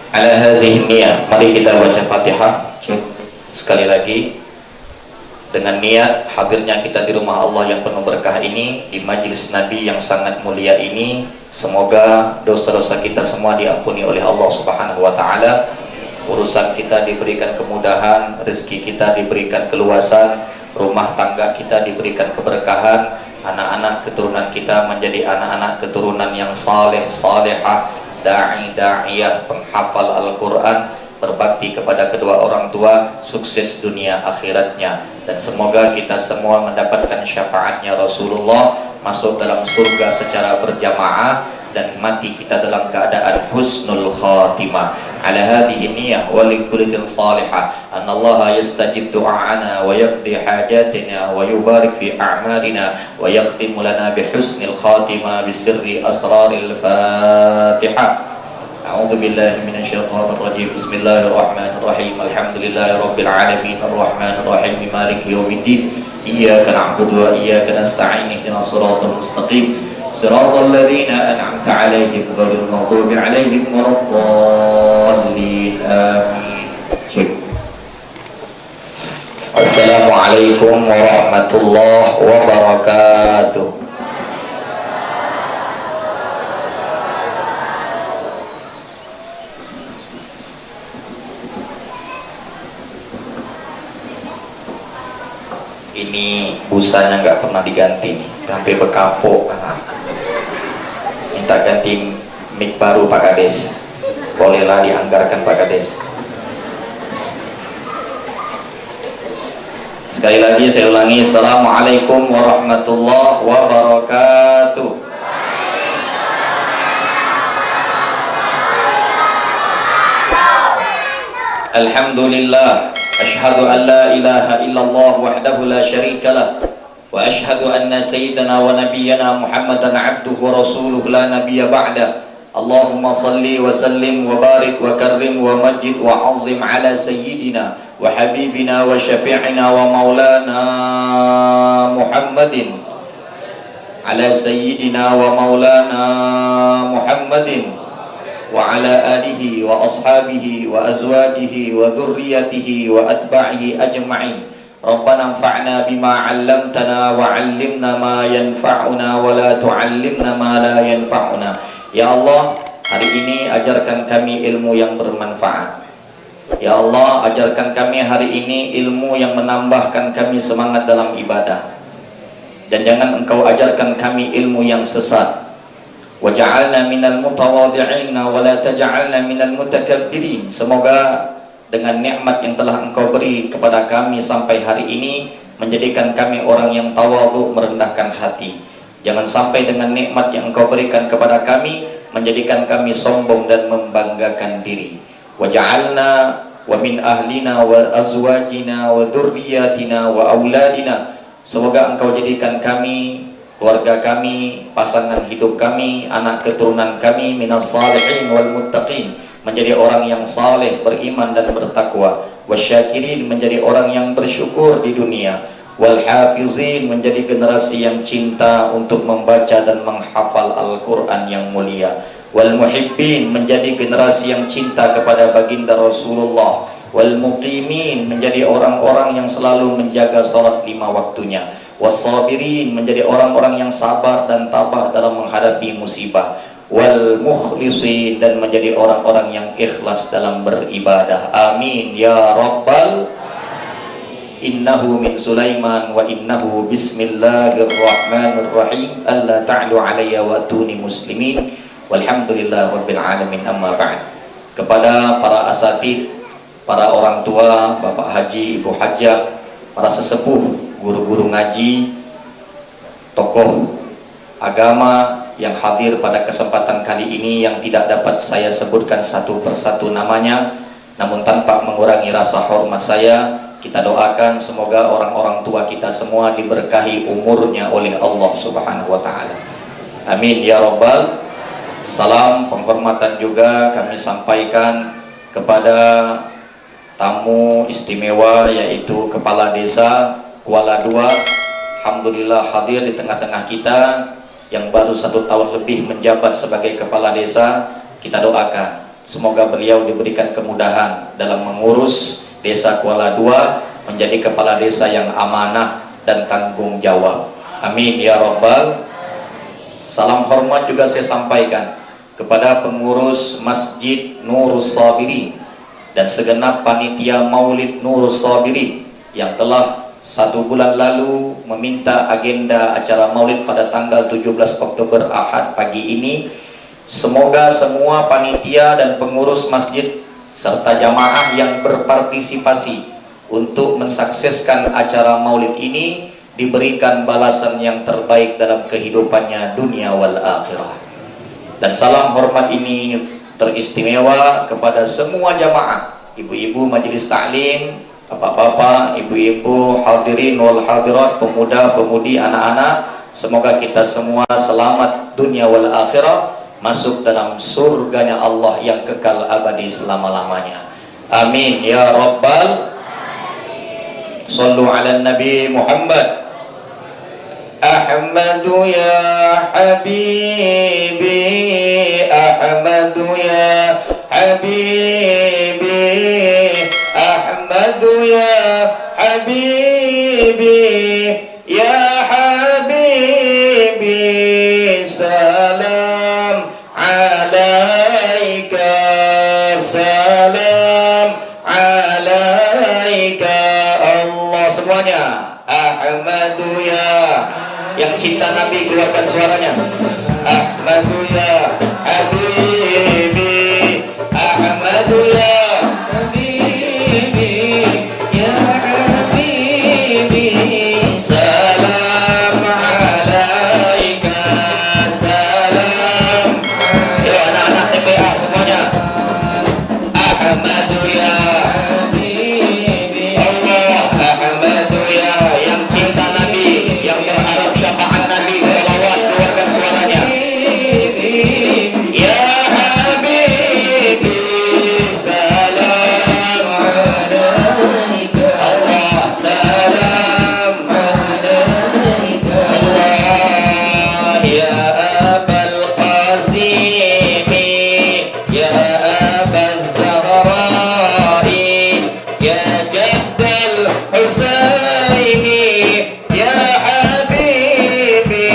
Ala hazihi niyah, mari kita baca Fatihah sekali lagi dengan niat hadirnya kita di rumah Allah yang penuh berkah ini, di majlis Nabi yang sangat mulia ini. Semoga dosa-dosa kita semua diampuni oleh Allah Subhanahu wa taala. Urusan kita diberikan kemudahan, rezeki kita diberikan keluasan, rumah tangga kita diberikan keberkahan, anak-anak keturunan kita menjadi anak-anak keturunan yang saleh, salehah, da'i, da'iyah, penghafal Al-Quran, berbakti kepada kedua orang tua, sukses dunia akhiratnya, dan semoga kita semua mendapatkan syafaatnya Rasulullah, masuk dalam surga secara berjamaah, dan mati kita dalam keadaan husnul khatimah. Ala hadhihi niyyah wa likulli salihah anallaha yastajib du'ana wa yaqdi hajatina wa yubarik fi a'malina wa yakhtimu lana bi husnil khatimah bi sirri asraril Fatihah. A'udzu billahi minasyaitonir rajim. Bismillahirrahmanirrahim. Alhamdulillahi rabbil alamin arrahmanir rahim maliki yaumiddin. Iyyaka na'budu wa iyyaka nasta'in ihdinas siratal mustaqim siratal ladzina an'amta 'alaihim ghairil maghdubi 'alaihim waladdallin. Amin. Assalamualaikum warahmatullahi wabarakatuh. Ini busanya nggak pernah diganti nih, sampai bekapok. Minta ganti mic baru Pak Kades, bolehlah dianggarkan Pak Kades. Sekali lagi saya ulangi, Assalamualaikum warahmatullahi wabarakatuh. Alhamdulillah, asyhadu an la ilaha illallah wahdahu la syarika lah, wa asyhadu anna sayyidana wa nabiyyana Muhammadan abduhu wa rasuluhu la nabiyya ba'da. Allahumma salli wa sallim wa barik wa karrim wa majid wa azim ala sayyidina wa habibina wa syafi'ina wa maulana Muhammadin, ala sayyidina wa maulana Muhammadin wa ala alihi wa ashabihi wa azwajihi wa dhurriyyatihi wa atba'ihi ajma'in. Rabbana anfa'na bima 'allamtana wa 'allimna ma yanfa'una wa la tu'allimna ma la yanfa'una. Ya Allah, hari ini ajarkan kami ilmu yang bermanfaat. Ya Allah, ajarkan kami hari ini ilmu yang menambahkan kami semangat dalam ibadah, dan jangan Engkau ajarkan kami ilmu yang sesat. Waj'alna minal mutawadhi'in wa la taj'alna minal mutakabbirin. Semoga dengan nikmat yang telah Engkau beri kepada kami sampai hari ini, menjadikan kami orang yang tawadhu, merendahkan hati. Jangan sampai dengan nikmat yang Engkau berikan kepada kami menjadikan kami sombong dan membanggakan diri. Waj'alna wa min ahlina wa azwajina wa dhurriyyatina wa auladina. Semoga Engkau jadikan kami, keluarga kami, pasangan hidup kami, anak keturunan kami minas salihin wal muttaqin, menjadi orang yang saleh, beriman dan bertakwa. Wasyakirin, menjadi orang yang bersyukur di dunia. Wal hafizin, menjadi generasi yang cinta untuk membaca dan menghafal Al-Quran yang mulia. Wal muhibbin, menjadi generasi yang cinta kepada baginda Rasulullah. Wal muqimin, menjadi orang-orang yang selalu menjaga salat 5 waktunya. Wassabirin, menjadi orang-orang yang sabar dan tabah dalam menghadapi musibah. Wal mukhlisin, dan menjadi orang-orang yang ikhlas dalam beribadah. Amin ya rabbal. Innahu min Sulaiman wa innahu bismillahirrahmanirrahim. Alla ta'lu alayya wa atuni muslimin. Walhamdulillah rabbil alamin. Amma ba'd. Kepada para asatid, para orang tua, Bapak Haji, Ibu Hajjah, para sesepuh, guru-guru ngaji, tokoh agama yang hadir pada kesempatan kali ini, yang tidak dapat saya sebutkan satu persatu namanya, namun tanpa mengurangi rasa hormat saya, kita doakan semoga orang-orang tua kita semua diberkahi umurnya oleh Allah Subhanahu wa taala. Amin ya rabbal. Salam penghormatan juga kami sampaikan kepada tamu istimewa, yaitu Kepala Desa Kuala Dua. Alhamdulillah hadir di tengah-tengah kita, yang baru 1 tahun lebih menjabat sebagai Kepala Desa. Kita doakan Semoga beliau diberikan kemudahan dalam mengurus desa Kuala Dua menjadi kepala desa yang amanah dan tanggung jawab. Amin ya Rabbal. Salam hormat juga saya sampaikan kepada pengurus Masjid Nurus Sabirin dan segenap panitia Maulid Nurus Sabirin yang telah 1 bulan lalu meminta agenda acara Maulid pada tanggal 17 Oktober Ahad pagi ini. Semoga semua panitia dan pengurus masjid serta jamaah yang berpartisipasi untuk mensukseskan acara Maulid ini diberikan balasan yang terbaik dalam kehidupannya dunia wal akhirah. Dan salam hormat ini teristimewa kepada semua jamaah, ibu-ibu majelis taklim, bapak-bapak, ibu-ibu, hadirin wal hadirat, pemuda-pemudi, anak-anak. Semoga kita semua selamat dunia wal akhirah, masuk dalam surganya Allah yang kekal abadi selama-lamanya. Amin ya Rabbal. Sallu ala Nabi Muhammad. Ahmadu ya Habibi, Ahmadu ya Habibi, Ahmadu ya Habibi, ya Habibi, salam alaika, salam alaika Allah. Semuanya Ahmadu ya, yang cinta Nabi keluarkan suaranya. Ahmadu ya Habibi, Ahmadu ya Habibi, ya Habibi, salam alaika, salam. Yo anak-anak TPA semuanya. Ahmadu ya Habibi, Allah. Ahmadu ya, yang cinta Nabi, yang berharap syafaat Nabi, salawat keluarkan suaranya. Ya Habibi, salam alaika, Allah, salam alaika, Allah. Ya Abal Qasimi, ya Abaz Zahrai, ya Jaddal Husaini, ya Habibi,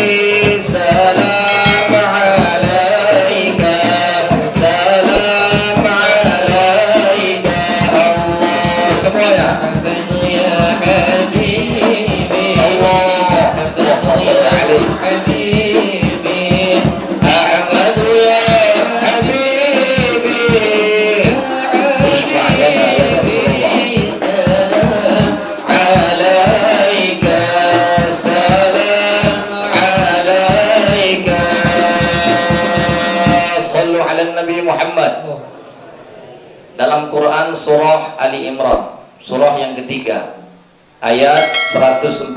salam alaika, salam alaika, Allah. Semuanya. Ya Habibi, Allah, Habibi, Ahmadu ya Habibi, Ishfa' lana ya Rasulullah. Alaika, salam alaika. Sallu ala Nabi Muhammad. Dalam Quran surah Ali Imran, surah yang ketiga, ayat 142.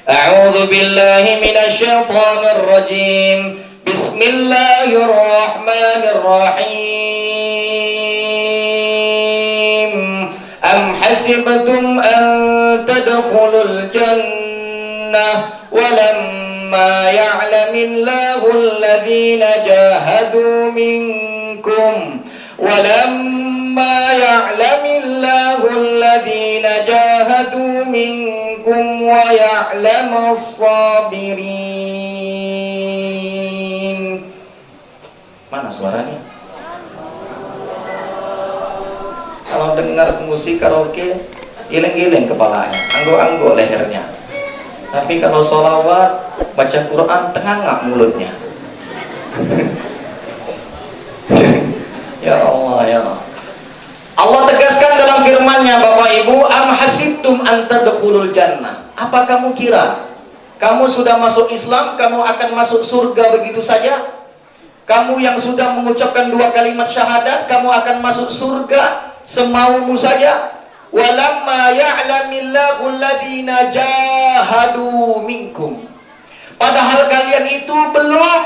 A'udzu billahi minasy syaithanir rajim. Bismillahirrahmanirrahim. Am hasibtum an tadkhulul jannah walamma ya'lamillahu alladhina jahadu minkum walamma ya'lamillahu alladhina jahadu minkum wa ya'lamas sabirin. Mana suaranya? Kalau dengar musik karaoke, giling-giling kepalanya, anggo-anggo lehernya. Tapi kalau sholawat, baca Quran, tengah mulutnya. Ya Allah, ya Allah. Allah tegaskan dalam firman-Nya, Bapak Ibu, am hasibtum an tadkhulul jannah. Apa kamu kira kamu sudah masuk Islam, kamu akan masuk surga begitu saja? Kamu yang sudah mengucapkan 2 kalimat syahadat, kamu akan masuk surga semaumu saja? Walamma ya'lamillahu alladhina jahadu minkum. Padahal kalian itu belum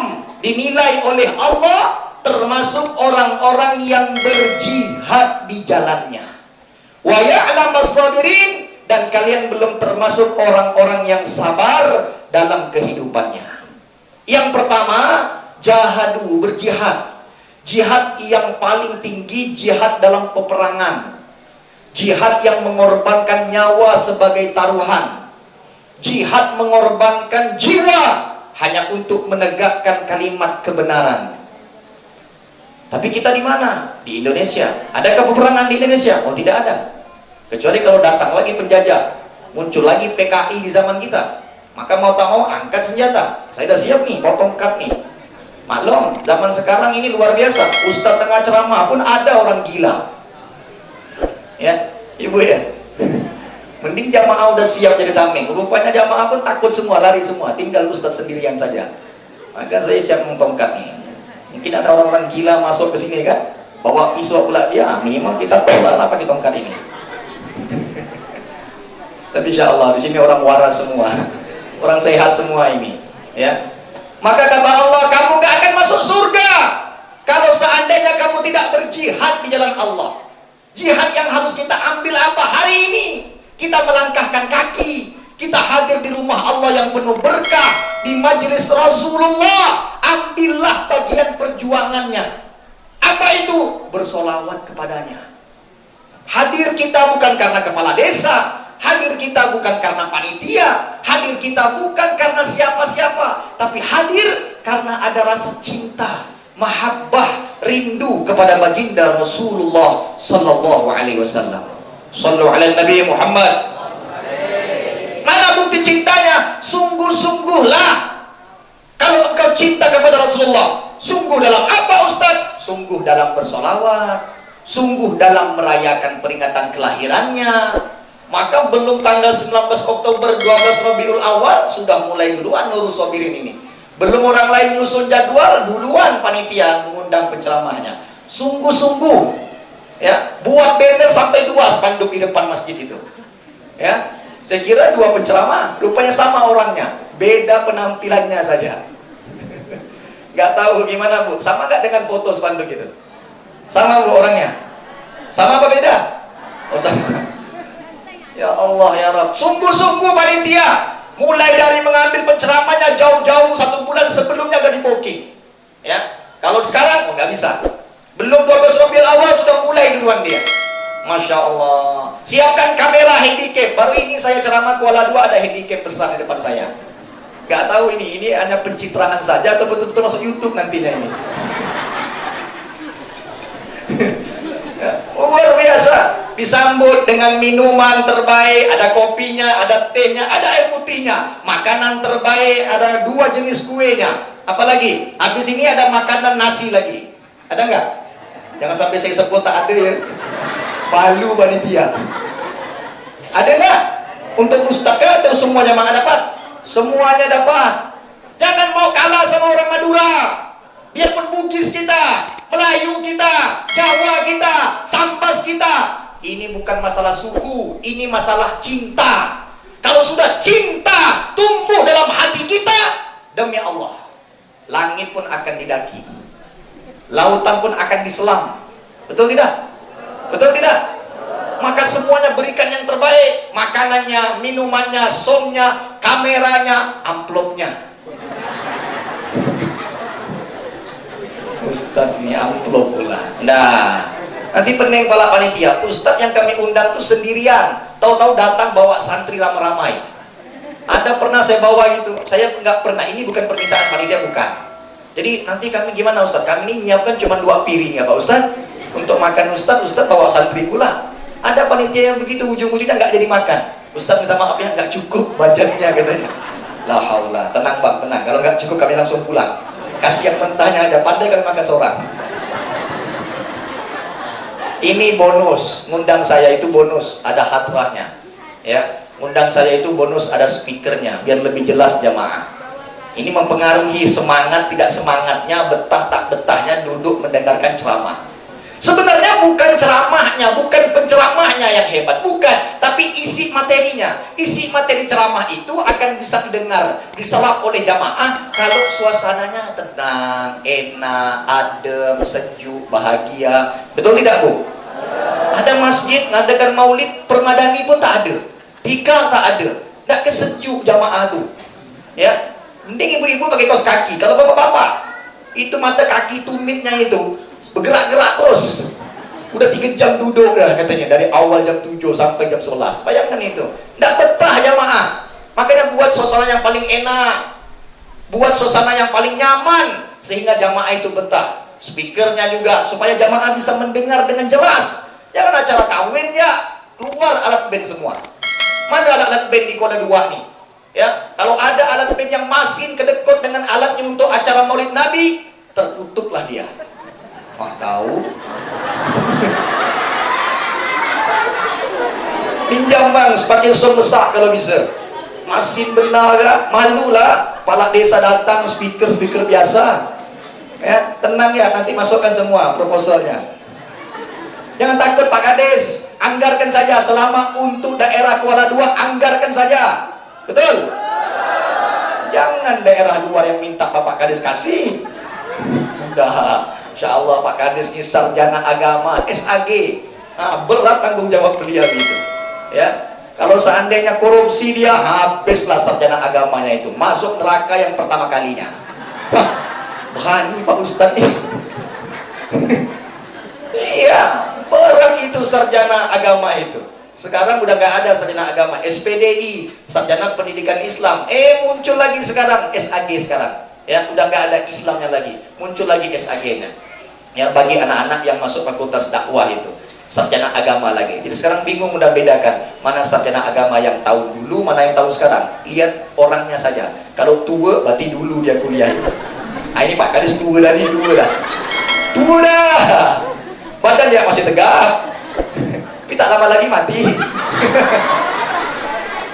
dinilai oleh Allah termasuk orang-orang yang berjihad di jalannya. Wa ya'lamas sabirin, dan kalian belum termasuk orang-orang yang sabar dalam kehidupannya. Yang pertama, jahadu, berjihad. Jihad yang paling tinggi, jihad dalam peperangan. Jihad yang mengorbankan nyawa sebagai taruhan. Jihad mengorbankan jiwa hanya untuk menegakkan kalimat kebenaran. Tapi kita di mana? Di Indonesia. Adakah peperangan di Indonesia? Oh, tidak ada. Kecuali kalau datang lagi penjajah, muncul lagi PKI di zaman kita, maka mau tak mau angkat senjata. Saya sudah siap nih, bawa tongkat nih. Maklum, zaman sekarang ini luar biasa. Ustadz tengah ceramah pun ada orang gila. Ya, ibu ya. Mending jamaah udah siap jadi tameng. Rupanya jamaah pun takut semua, lari semua. Tinggal Ustadz sendirian saja. Maka saya siap tongkat nih. Mungkin ada orang-orang gila masuk ke sini kan, bawa pisau pula dia. Memang kita tolak apa pakai tongkat ini. Tapi insya Allah di sini orang waras semua, orang sehat semua ini. Ya. Maka kata Allah, kamu gak akan masuk surga kalau seandainya kamu tidak berjihad di jalan Allah. Jihad yang harus kita ambil apa hari ini? Kita melangkahkan kaki, kita hadir di rumah Allah yang penuh berkah, di majelis Rasulullah. Ambillah bagian perjuangannya. Apa itu? Bersolawat kepadanya. Hadir kita bukan karena kepala desa, hadir kita bukan karena panitia, hadir kita bukan karena siapa-siapa, tapi hadir karena ada rasa cinta, mahabbah, rindu kepada baginda Rasulullah sallallahu alaihi wasallam. Sallu ala Nabi Muhammad. Mana bukti cintanya? Sungguh-sungguhlah. Kalau engkau cinta kepada Rasulullah, sungguh dalam apa Ustaz? Sungguh dalam bersolawat, sungguh dalam merayakan peringatan kelahirannya. Maka belum tanggal 19 Oktober 12 Rabiul Awal sudah mulai duluan Nurul Sobirin ini. Belum orang lain nyusun jadwal, duluan panitia mengundang penceramahnya. Sungguh-sungguh, ya, buat banner sampai 2 spanduk di depan masjid itu. Ya, saya kira 2 penceramah, rupanya sama orangnya, beda penampilannya saja. Nggak tahu gimana Bu, sama nggak dengan foto spanduk itu? Sama Bu orangnya? Sama apa beda? Oh sama. Ya Allah ya Rabb, sungguh-sungguh panitia mulai dari mengambil penceramahnya jauh-jauh 1 bulan sebelumnya udah di booking. Ya, kalau sekarang oh, nggak bisa. Belum 12 Rabiul Awal sudah mulai duluan dia. Masya Allah. Siapkan kamera handycam. Baru ini saya ceramah Kuala 2 ada handycam besar di depan saya. Nggak tahu ini hanya pencitraan saja atau betul-betul masuk YouTube nantinya ini. Ya, luar biasa. Disambut dengan minuman terbaik, ada kopinya, ada tehnya, ada air putihnya, makanan terbaik, ada 2 jenis kuenya. Apalagi habis ini ada makanan nasi lagi. Ada nggak? Jangan sampai saya sebut tak ada ya. Palu panitia. Ada nggak? Untuk ustaz atau semua jamaah dapat? Semuanya dapat. Jangan mau kalah sama orang Madura. Biarpun Bugis kita, Melayu kita, Jawa kita, Sambas kita. Ini bukan masalah suku, ini masalah cinta. Kalau sudah cinta tumbuh dalam hati kita, demi Allah, langit pun akan didaki, lautan pun akan diselam. Betul tidak? Betul tidak? Maka semuanya berikan yang terbaik. Makanannya, minumannya, songnya, kameranya, amplopnya. Ustadz ini amplop pula. Nah, nanti pening kepala panitia, Ustadz yang kami undang tuh sendirian, tahu-tahu datang bawa santri ramai-ramai. Ada pernah saya bawa itu? Saya nggak pernah. Ini bukan permintaan panitia, bukan. Jadi nanti kami gimana Ustadz? Kami ini nyiapkan cuma 2 piring ya Pak Ustadz. Untuk makan Ustadz bawa santri pula. Ada panitia yang begitu, ujung-ujungnya nggak jadi makan. Ustadz minta maaf ya, nggak cukup budgetnya katanya. La haula, tenang Bang, tenang. Kalau nggak cukup kami langsung pulang. Kasih yang mentahnya aja, pandai kami makan seorang. Ini bonus, ngundang saya itu bonus, ada hadrahnya. Ya, ngundang saya itu bonus, ada speakernya, biar lebih jelas jamaah. Ini mempengaruhi semangat tidak semangatnya, betah tak betahnya duduk mendengarkan ceramah. Sebenarnya bukan ceramahnya, bukan penceramahnya yang hebat, bukan, tapi isi materinya. Isi materi ceramah itu akan bisa didengar, diserap oleh jamaah kalau suasananya tenang, enak, adem, sejuk, bahagia. Betul tidak Bu? Ada masjid ngadakan maulid permadani pun tak ada, tikar tak ada, tidak kesejuk jamaah tuh. Ya, mending ibu-ibu pakai kaos kaki. Kalau bapak-bapak itu mata kaki tumitnya itu bergerak-gerak terus. Udah 3 jam duduk dah katanya, dari awal jam 7 sampai jam 11. Bayangkan itu, nggak betah jamaah. Makanya buat suasana yang paling enak, buat suasana yang paling nyaman, sehingga jamaah itu betah. Speakernya juga, supaya jamaah bisa mendengar dengan jelas. Jangan acara kawin ya, keluar alat band semua. Mana alat band di Kota 2 nih? Ya, kalau ada alat band yang masin kedekut dengan alatnya untuk acara Maulid Nabi, tertutuplah dia. Wah, tahu. Pinjam bang, pakai sound besar kalau bisa. Masin benar gak? Malu lah. Kepala desa datang, speaker biasa. Ya, tenang ya, nanti masukkan semua proposalnya. Jangan takut Pak Kades, anggarkan saja. Selama untuk daerah Kuala 2, anggarkan saja. Betul? Jangan daerah luar yang minta Bapak Kades kasih. Udah, insya Allah Pak Kades ini sarjana agama, SAG. Nah, berat tanggung jawab beliau itu. Ya, kalau seandainya korupsi dia, habislah sarjana agamanya itu, masuk neraka yang pertama kalinya. Berani Pak Ustadz ini. Iya, berat itu sarjana agama itu. Sekarang udah nggak ada sarjana agama, SPDI, sarjana pendidikan Islam. Muncul lagi sekarang SAG sekarang. Ya, udah nggak ada Islamnya lagi, muncul lagi SAG-nya. Ya, bagi anak-anak yang masuk fakultas dakwah itu, sarjana agama lagi. Jadi sekarang bingung udah bedakan mana sarjana agama yang tahu dulu, mana yang tahu sekarang. Lihat orangnya saja. Kalau tua berarti dulu dia kuliah itu. Nah, ini Pak Kades tua dah, tua dah. Tua dah. Badan dia masih tegak. Tapi tak lama lagi mati.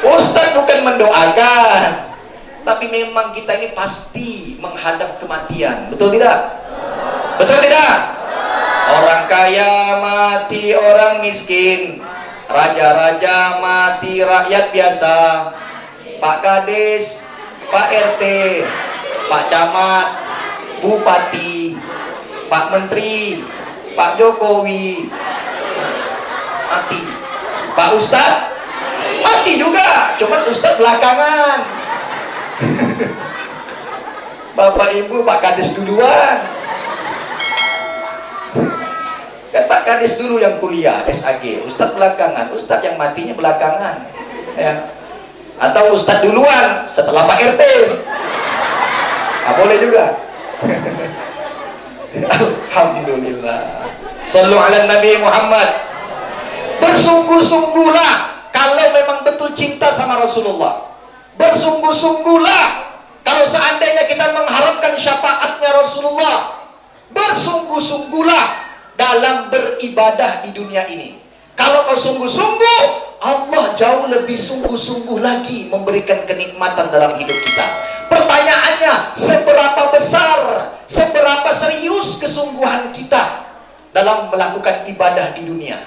Ustaz bukan mendoakan, tapi memang kita ini pasti menghadap kematian. Betul tidak? Betul tidak? Orang kaya mati orang miskin, raja-raja mati rakyat biasa. Pak Kades, Pak RT, Pak Camat, Bupati, Pak Menteri, Pak Jokowi mati. Pak Ustadz mati juga, cuman Ustadz belakangan. Bapak Ibu, Pak Kades duluan. Kan Pak Kades dulu yang kuliah SAG, Ustadz belakangan. Ustadz yang matinya belakangan, ya. Atau Ustadz duluan setelah Pak RT. Boleh juga. Alhamdulillah. Sallu ala Nabi Muhammad. Bersungguh-sungguhlah kalau memang betul cinta sama Rasulullah. Bersungguh-sungguhlah kalau seandainya kita mengharapkan syafaatnya Rasulullah. Bersungguh-sungguhlah dalam beribadah di dunia ini. Kalau kau sungguh-sungguh, Allah jauh lebih sungguh-sungguh lagi memberikan kenikmatan dalam hidup kita. Pertanyaannya, seberapa besar, seberapa serius kesungguhan kita dalam melakukan ibadah di dunia?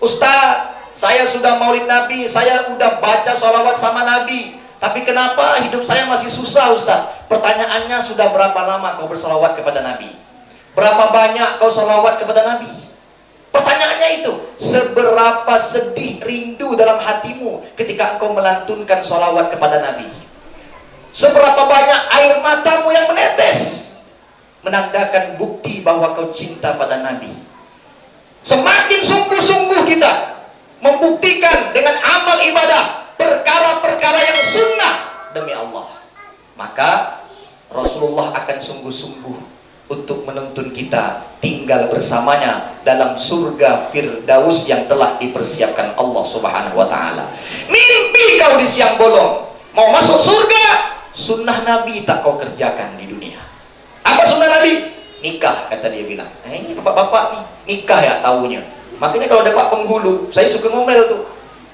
Ustaz, saya sudah maulid Nabi, saya udah baca sholawat sama Nabi, tapi kenapa hidup saya masih susah Ustaz? Pertanyaannya, sudah berapa lama kau bersolawat kepada Nabi? Berapa banyak kau sholawat kepada Nabi? Pertanyaannya itu, seberapa sedih, rindu dalam hatimu ketika engkau melantunkan sholawat kepada Nabi? Seberapa banyak air matamu yang menetes menandakan bukti bahwa kau cinta pada Nabi? Semakin sungguh-sungguh kita membuktikan dengan amal ibadah perkara-perkara yang sunnah demi Allah, maka Rasulullah akan sungguh-sungguh untuk menuntun kita tinggal bersamanya dalam surga Firdaus yang telah dipersiapkan Allah Subhanahu wa ta'ala. Mimpi kau di siang bolong mau masuk surga, sunnah Nabi tak kau kerjakan di dunia. Apa sunnah Nabi? Nikah, kata dia bilang. Nah, ini bapak-bapak nih, nikah ya taunya. Makanya kalau ada Pak Penghulu, saya suka ngomel tuh.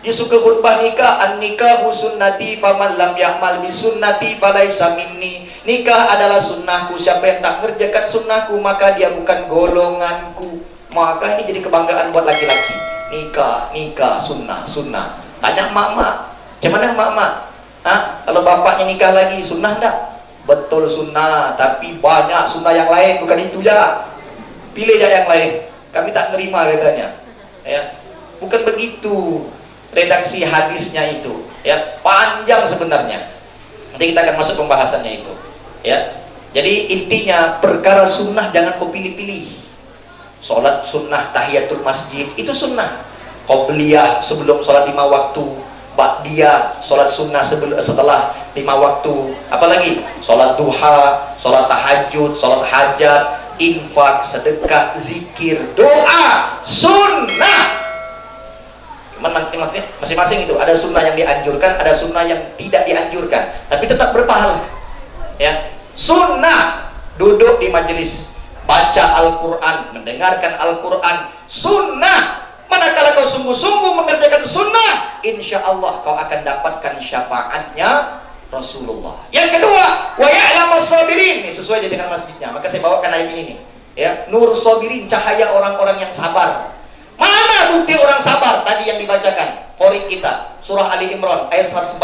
Dia suka khutbah nikah, an-nikahu sunnati faman lam ya'mal bi sunnati falaisa minni. Nikah adalah sunnahku, siapa yang tak ngerjakan sunnahku maka dia bukan golonganku. Maka ini jadi kebanggaan buat laki-laki. Nikah, sunnah. Tanya emak-emak, gimana emak-emak? Kalau bapaknya nikah lagi, sunnah enggak? Betul sunnah, tapi banyak sunnah yang lain, bukan itu ya. Pilih aja yang lain. Kami tak nerima katanya. Ya, bukan begitu redaksi hadisnya itu. Ya, panjang sebenarnya. Nanti kita akan masuk pembahasannya itu. Ya, jadi intinya perkara sunnah jangan kau pilih-pilih. Sholat sunnah tahiyatul masjid itu sunnah. Qobliyah sebelum sholat 5 waktu, ba'diyah sholat sunnah setelah 5 waktu. Apalagi sholat duha, sholat tahajud, sholat hajat, infak, sedekah, zikir, doa, sunnah. Masing-masing itu ada sunnah yang dianjurkan, ada sunnah yang tidak dianjurkan, tapi tetap berpahala. Ya, sunnah duduk di majelis, baca Al-Quran, mendengarkan Al-Quran, sunnah. Manakala kau sungguh-sungguh mengerjakan sunnah, insya Allah kau akan dapatkan syafaatnya Rasulullah. Yang kedua, wa ya'lamas sabirin. Ini sesuai dengan masjidnya, maka saya bawakan ayat ini nih. Ya, nur sabirin, cahaya orang-orang yang sabar. Mana bukti orang sabar? Tadi yang dibacakan qori kita, surah Ali Imran ayat 146.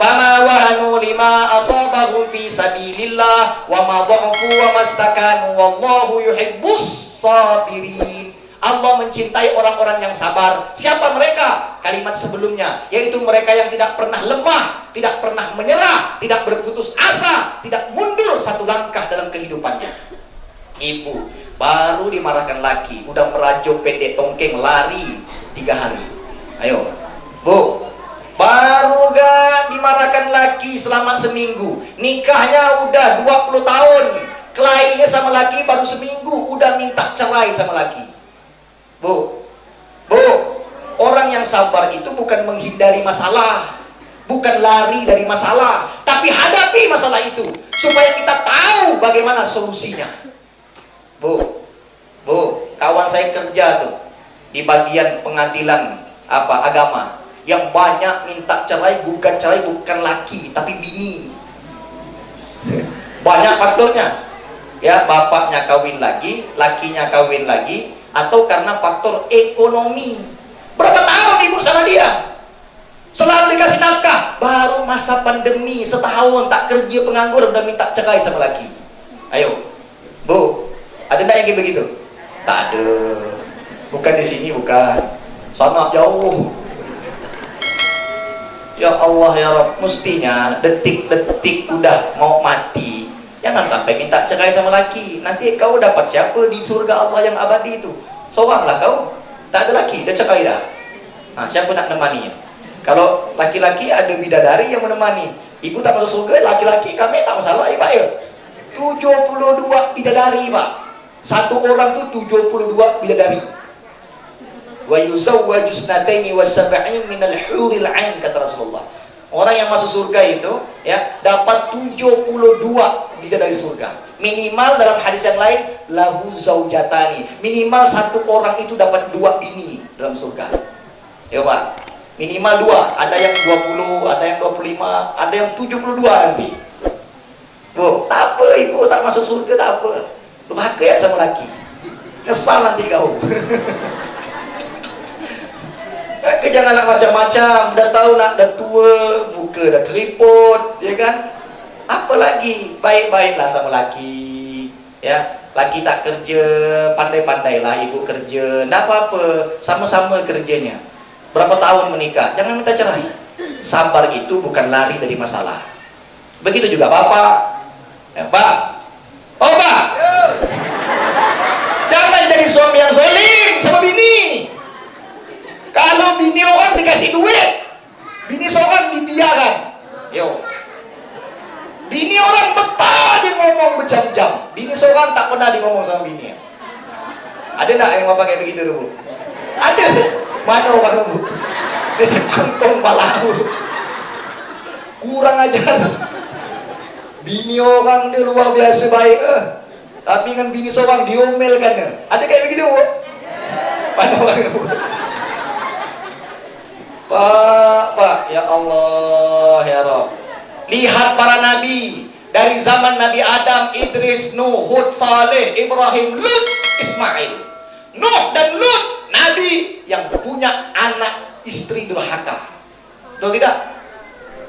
Fama wahanu lima asabahum fi sabilillah wa ma dha'fu wa mastakanu wallahu yuhibbus sabirin. Allah mencintai orang-orang yang sabar. Siapa mereka? Kalimat sebelumnya, yaitu mereka yang tidak pernah lemah, tidak pernah menyerah, tidak berputus asa, tidak mundur satu langkah dalam kehidupannya. Ibu baru dimarahkan laki, udah merajuk pendek tongkeng, lari 3 hari. Ayo Bu, baru gak dimarahkan laki selama seminggu, nikahnya udah 20 tahun, kelainya sama laki baru seminggu udah minta cerai sama laki. Bu, orang yang sabar itu bukan menghindari masalah, bukan lari dari masalah, tapi hadapi masalah itu supaya kita tahu bagaimana solusinya. Bu, kawan saya kerja tuh di bagian pengadilan agama, yang banyak minta cerai bukan laki tapi bini. Banyak faktornya. Ya, bapaknya kawin lagi, lakinya kawin lagi, atau karena faktor ekonomi. Berapa tahun ibu sama dia? Selalu dikasih nafkah, baru masa pandemi setahun tak kerja, penganggur, udah minta cerai sama laki. Ayo, Bu, ada enggak yang kayak begitu? Tak ada. Bukan di sini, bukan. Sana jauh. Ya Allah ya Rabb, mestinya detik-detik udah mau mati, jangan sampai minta cerai sama laki. Nanti kau dapat siapa di surga Allah yang abadi itu? Seoranglah kau. Tak ada laki, dah cerai dah. Nah, siapa nak menemani? Kalau laki-laki ada bidadari yang menemani. Ibu tak masuk surga, laki-laki kami tak masalah, Pak ya. 72 bidadari, Pak. Satu orang tu 72 bidadari. Wa yuzawwaju snataini wa sab'in minal huril 'ain, kata Rasulullah. Orang yang masuk surga itu ya dapat 72 bidadari surga. Minimal dalam hadis yang lain lahu zaujatani. Minimal satu orang itu dapat 2 bini dalam surga. Ya Pak. Minimal 2, ada yang 20, ada yang 25, ada yang 72 nanti. Bu, tak apa ibu tak masuk surga, tak apa. Lu pakai ya sama laki. Kesal nanti kau. Jangan nak macam-macam, dah tahu nak dah tua, muka dah keriput, ya kan? Apa lagi? Baik-baiklah sama laki. Ya, laki tak kerja, pandai-pandailah ibu kerja. Nak apa-apa, sama-sama kerjanya. Berapa tahun menikah? Jangan minta cerai. Sabar itu bukan lari dari masalah. Begitu juga Bapak. Ya, Pak. Oh, Pak. Jangan jadi suami yang zalim sama bini. Kalau bini orang dikasih duit, bini seorang dibiarkan. Yo. Bini orang betah dia ngomong berjam-jam. Bini seorang tak pernah dia ngomong sama bini. Ada tak yang Bapak kayak begitu dulu? Ada. Mana orang bu? Dia sepantong balahu. Kurang ajar. Bini orang dia luar biasa baik. Tapi dengan bini seorang diomelkan. Ada kayak begitu bu? Mana orang bu? Pak, ya Allah ya Rabb. Lihat para nabi dari zaman Nabi Adam, Idris, Nuh, Hud, Saleh, Ibrahim, Lut, Ismail. Nuh dan Lut, nabi yang punya anak istri durhaka. Betul tidak?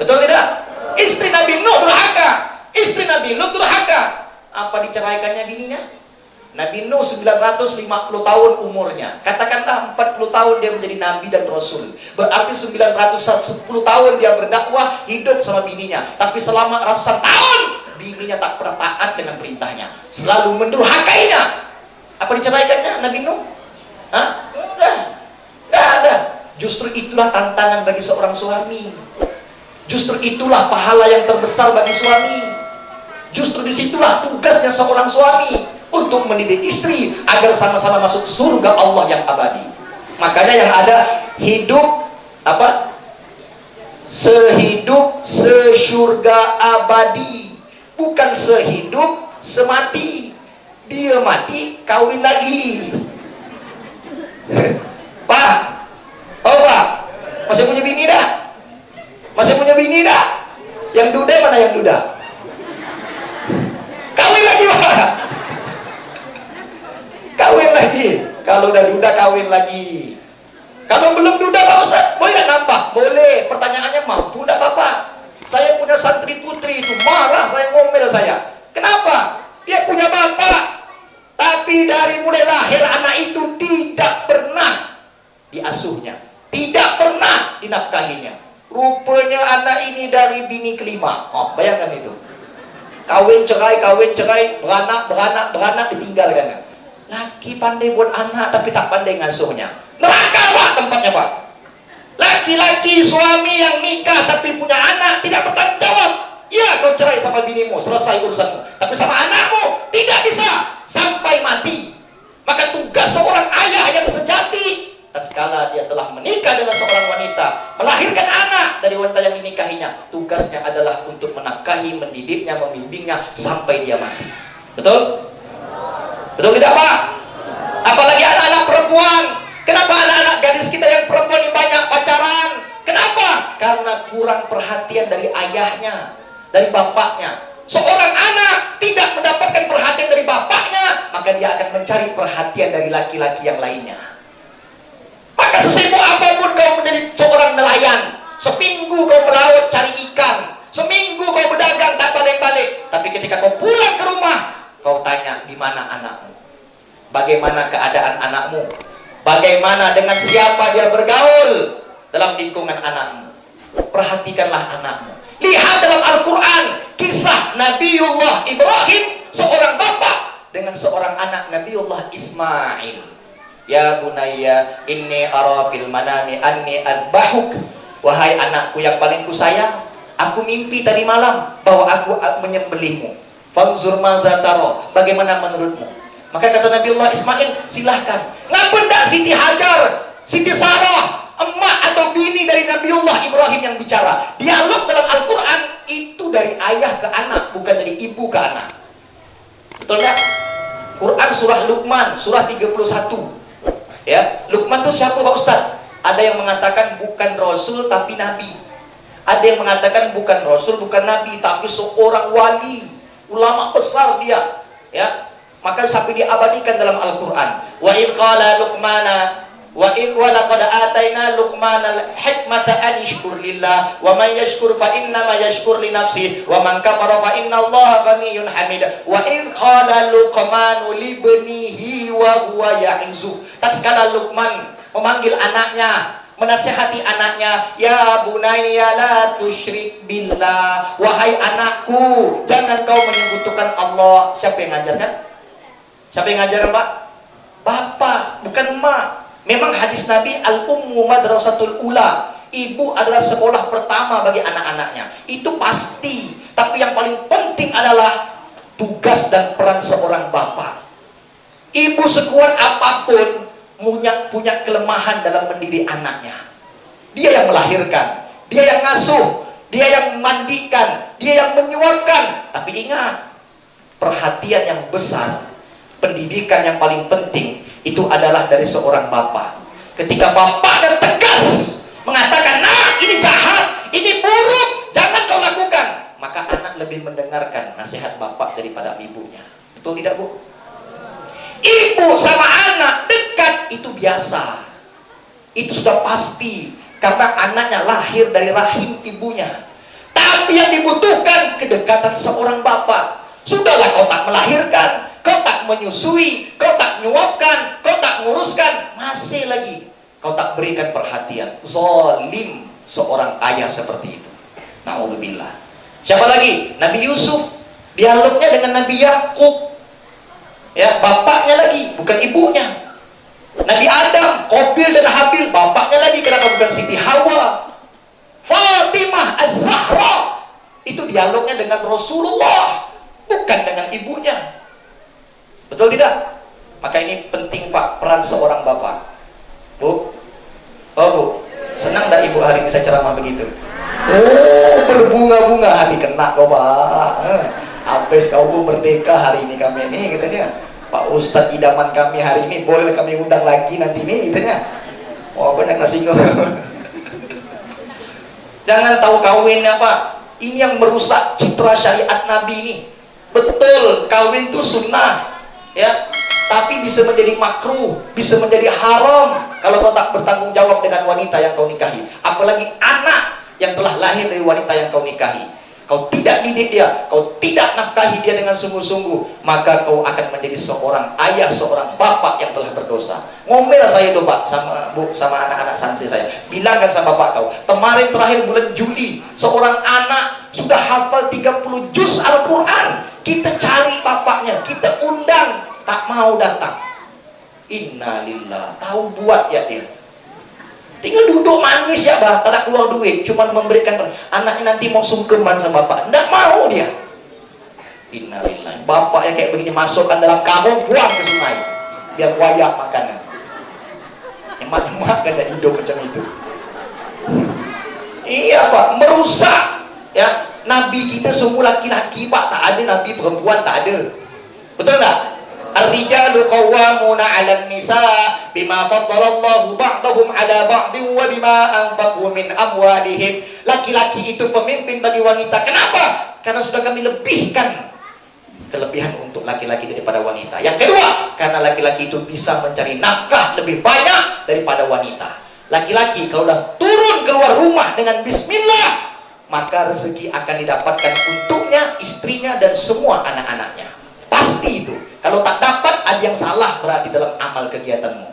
Betul tidak? Istri Nabi Nuh durhaka, istri Nabi Lut durhaka. Apa diceraikannya bininya? Nabi Nuh 950 tahun umurnya. Katakanlah 40 tahun dia menjadi nabi dan rasul. Berarti 910 tahun dia berdakwah, hidup sama bininya. Tapi selama ratusan tahun bininya tak pernah taat dengan perintahnya, selalu mendurhakainya. Apa diceraikannya Nabi Nuh? Hah? Enggak ada. Justru itulah tantangan bagi seorang suami. Justru itulah pahala yang terbesar bagi suami. Justru disitulah tugasnya seorang suami untuk mendidik istri agar sama-sama masuk surga Allah yang abadi. Makanya yang ada hidup apa? Sehidup sesurga abadi, bukan sehidup semati. Dia mati kawin lagi. Pak, oh Pak, masih punya bini dah? Masih punya bini dah? Yang duda mana yang duda? Kawin lagi Pak. Kawin lagi. Kalau udah duda kawin lagi. Kalau belum duda Pak Ustaz, boleh nggak nambah? Boleh. Pertanyaannya mampu nggak Bapak? Saya punya santri putri itu marah, saya ngomel saya. Kenapa? Dia punya bapak, tapi dari mulai lahir anak itu tidak pernah diasuhnya, tidak pernah dinafkahinya. Rupanya anak ini dari bini kelima. Oh, bayangkan itu. Kawin cerai, beranak, ditinggalkan. Laki pandai buat anak tapi tak pandai ngasuhnya. Neraka Pak tempatnya Pak. Laki-laki suami yang nikah tapi punya anak tidak bertanggung jawab. Ya, kau cerai sama binimu, selesai urusanmu. Tapi sama anakmu tidak bisa sampai mati. Maka tugas seorang ayah yang sejati, tatkala dia telah menikah dengan seorang wanita, melahirkan anak dari wanita yang dinikahinya, tugasnya adalah untuk menafkahi, mendidiknya, membimbingnya sampai dia mati. Betul? Betul tidak Pak? Apalagi anak-anak perempuan. Kenapa anak-anak gadis kita yang perempuan ini banyak pacaran? Kenapa? Karena kurang perhatian dari ayahnya, dari bapaknya. Seorang anak tidak mendapatkan perhatian dari bapaknya, maka dia akan mencari perhatian dari laki-laki yang lainnya. Maka sesibuk apapun kau menjadi seorang nelayan, seminggu kau melaut cari ikan, seminggu kau berdagang tak balik-balik, tapi ketika kau pulang ke rumah, kau tanya, di mana anakmu? Bagaimana keadaan anakmu? Bagaimana dengan siapa dia bergaul dalam lingkungan anakmu? Perhatikanlah anakmu. Lihat dalam Al-Quran kisah Nabiullah Ibrahim, seorang bapak dengan seorang anak Nabiullah Ismail. Ya bunayya inni ara fil manami anni adbahuk. Wahai anakku yang paling kusayang, aku mimpi tadi malam bahwa aku menyembelihmu. Fanzur madza tara, bagaimana menurutmu? Maka kata Nabiullah Ismail, silahkan. Ngapa ndak Siti Hajar, Siti Sarah, emak atau bini dari Nabiullah Ibrahim yang bicara? Dialog dalam Al-Quran itu dari ayah ke anak, bukan dari ibu ke anak. Betul nggak? Quran surah Luqman, surah 31. Ya, Luqman itu siapa Pak Ustadz? Ada yang mengatakan bukan Rasul tapi Nabi. Ada yang mengatakan bukan Rasul, bukan Nabi, tapi seorang wali, ulama besar dia. Ya, maka sampai diabadikan dalam Al-Quran. Wa idh qala Luqmana wa idh wa laqad atayna Luqmana al-hikmata an yashkur lillah wa man yashkur fa innama yashkur li nafsihi wa man kafara fa innallaha ghaniyyun hamid. Wa idh qala Luqmanu li ibnihi wa huwa ya'izu. Tatkala Luqman memanggil anaknya, menasihati anaknya, ya bunayya la tusyrik billah, wahai anakku, jangan kau menyekutukan Allah. Siapa yang ngajarkan? Siapa yang ngajar Pak? Bapak, bukan emak. Memang hadis Nabi, al-ummu madrasatul ula, ibu adalah sekolah pertama bagi anak-anaknya. Itu pasti. Tapi yang paling penting adalah tugas dan peran seorang bapak. Ibu sekuat apapun punya kelemahan dalam mendidik anaknya. Dia yang melahirkan, dia yang ngasuh, dia yang mandikan, dia yang menyuapkan. Tapi ingat, perhatian yang besar, pendidikan yang paling penting itu adalah dari seorang bapak. Ketika bapak dan tegas mengatakan, nah ini jahat, ini buruk, jangan kau lakukan, maka anak lebih mendengarkan nasihat bapak daripada ibunya. Betul tidak Bu? Ibu sama anak dekat itu biasa, itu sudah pasti, karena anaknya lahir dari rahim ibunya. Tapi yang dibutuhkan kedekatan seorang bapak. Sudahlah kau tak melahirkan, kau tak menyusui, kau tak nyuapkan, kau tak nguruskan, masih lagi kau tak berikan perhatian. Zalim seorang ayah seperti itu. Na'udzubillah. Siapa lagi? Nabi Yusuf, dialognya dengan Nabi Yakub. Ya, bapaknya lagi, bukan ibunya. Nabi Adam, Qabil dan Habil, bapaknya lagi, kenapa bukan Siti Hawa? Fatimah Az-Zahra, itu dialognya dengan Rasulullah, bukan dengan ibunya. Betul tidak? Maka ini penting Pak, peran seorang bapak. Bu, oh Bu, senang gak ibu hari ini saya ceramah begitu? Oh, berbunga-bunga hati, kena kok Pak. Habis kau Bu merdeka hari ini kami ini, katanya. Pak Ustadz idaman kami hari ini, boleh kami undang lagi nanti nih, katanya. Oh, banyak nasi goreng. Jangan tahu kawinnya Pak, ini yang merusak citra syariat Nabi ini. Betul, kawin itu sunnah, ya, tapi bisa menjadi makruh, bisa menjadi haram kalau kau tak bertanggung jawab dengan wanita yang kau nikahi, apalagi anak yang telah lahir dari wanita yang kau nikahi. Kau tidak didik dia, kau tidak nafkahi dia dengan sungguh-sungguh, maka kau akan menjadi seorang ayah, seorang bapak yang telah berdosa. Ngomel saya itu Pak sama Bu, sama anak-anak santri saya, bilangkan sama bapak kau, kemarin terakhir bulan Juli, seorang anak sudah hafal 30 juz Al-Quran, kita cari bapaknya, kita undang, tak mau datang. Innalillah, tahu buat ya dia, tinggal duduk manis ya Bah, tak keluar duit, cuman memberikan. Anaknya nanti mau sungkeman sama bapak, enggak mau dia. Innalillah, bapak yang kayak begini masukkan dalam karung, buang ke sungai, biar buaya makannya. Emak-emak kan ada hidup macam itu. Iya Pak, merusak ya. Nabi kita semua laki-laki Pak, tak ada nabi perempuan, tak ada. Betul tak? Ar-rijalu qawwamuna 'alan nisa bima faddalallahu ba'dahum 'ala ba'din wa bima anfaqu min amwalihim. Laki-laki itu pemimpin bagi wanita. Kenapa? Karena sudah kami lebihkan kelebihan untuk laki-laki daripada wanita. Yang kedua, karena laki-laki itu bisa mencari nafkah lebih banyak daripada wanita. Laki-laki kalau sudah turun keluar rumah dengan bismillah, maka rezeki akan didapatkan untuknya, istrinya dan semua anak-anaknya. Pasti itu. Kalau tak dapat, ada yang salah berarti dalam amal kegiatanmu.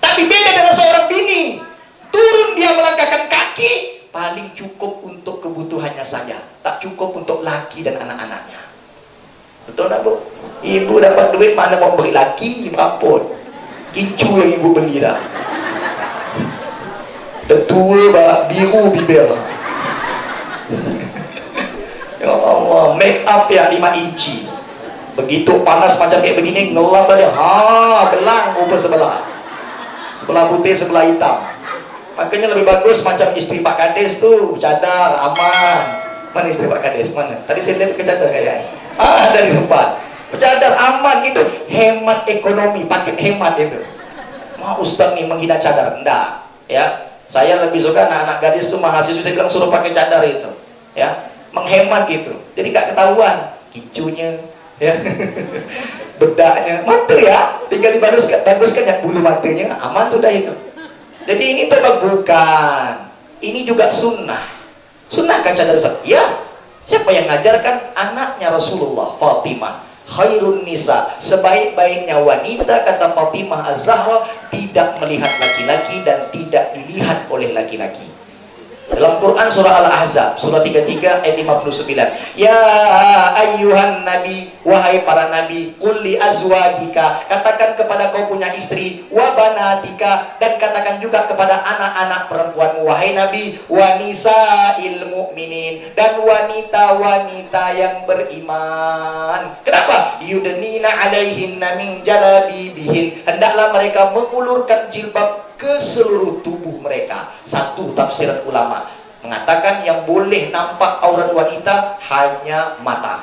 Tapi beda dengan seorang bini, turun dia melangkahkan kaki, paling cukup untuk kebutuhannya saja, tak cukup untuk laki dan anak-anaknya. Betul tak Bu? Ibu dapat duit, mana mau beri laki, mampun kicu yang ibu beli dah. Dah tua bah, biru bibir. Ya Allah, make up ya 5 inci. Begitu panas macam kayak begini, ngelap dia, belang rupa sebelah putih, sebelah hitam. Makanya lebih bagus macam istri Pak Kades tuh, cadar, aman. Mana istri Pak Kades? Mana? Tadi saya lihat ke cadar kayaknya. Dari depan. Cadar aman, itu hemat ekonomi, paket hemat itu. Mau Ustaz nih menghina cadar? Enggak, ya. Saya lebih suka anak-anak gadis tuh, mahasiswa saya bilang suruh pakai cadar itu, ya. Menghemat gitu. Jadi gak ketahuan kicunya, ya. Bedaknya mata ya, tinggal baguskan ya bulu matanya, aman sudah itu. Jadi ini tuh bukan, ini juga sunnah. Sunnah kan cadar Ustaz? Ya. Siapa yang ngajarkan? Anaknya Rasulullah, Fatimah. Khairun nisa, sebaik-baiknya wanita, kata Fatimah Az-Zahra, tidak melihat laki-laki dan tidak dilihat oleh laki-laki. Dalam Quran surah Al-Ahzab surah 33 ayat 59, ya ayyuhan nabi, wahai para nabi, qul li azwajika, katakan kepada kau punya istri, wa banatika, dan katakan juga kepada anak-anak perempuanmu, wahai nabi, wa nisa'il mu'minin, dan wanita-wanita yang beriman. Kenapa? Yudnina alaihinna min jalabibihin, hendaklah mereka mengulurkan jilbab ke seluruh tubuh mereka. Satu tafsiran ulama mengatakan yang boleh nampak aurat wanita hanya mata.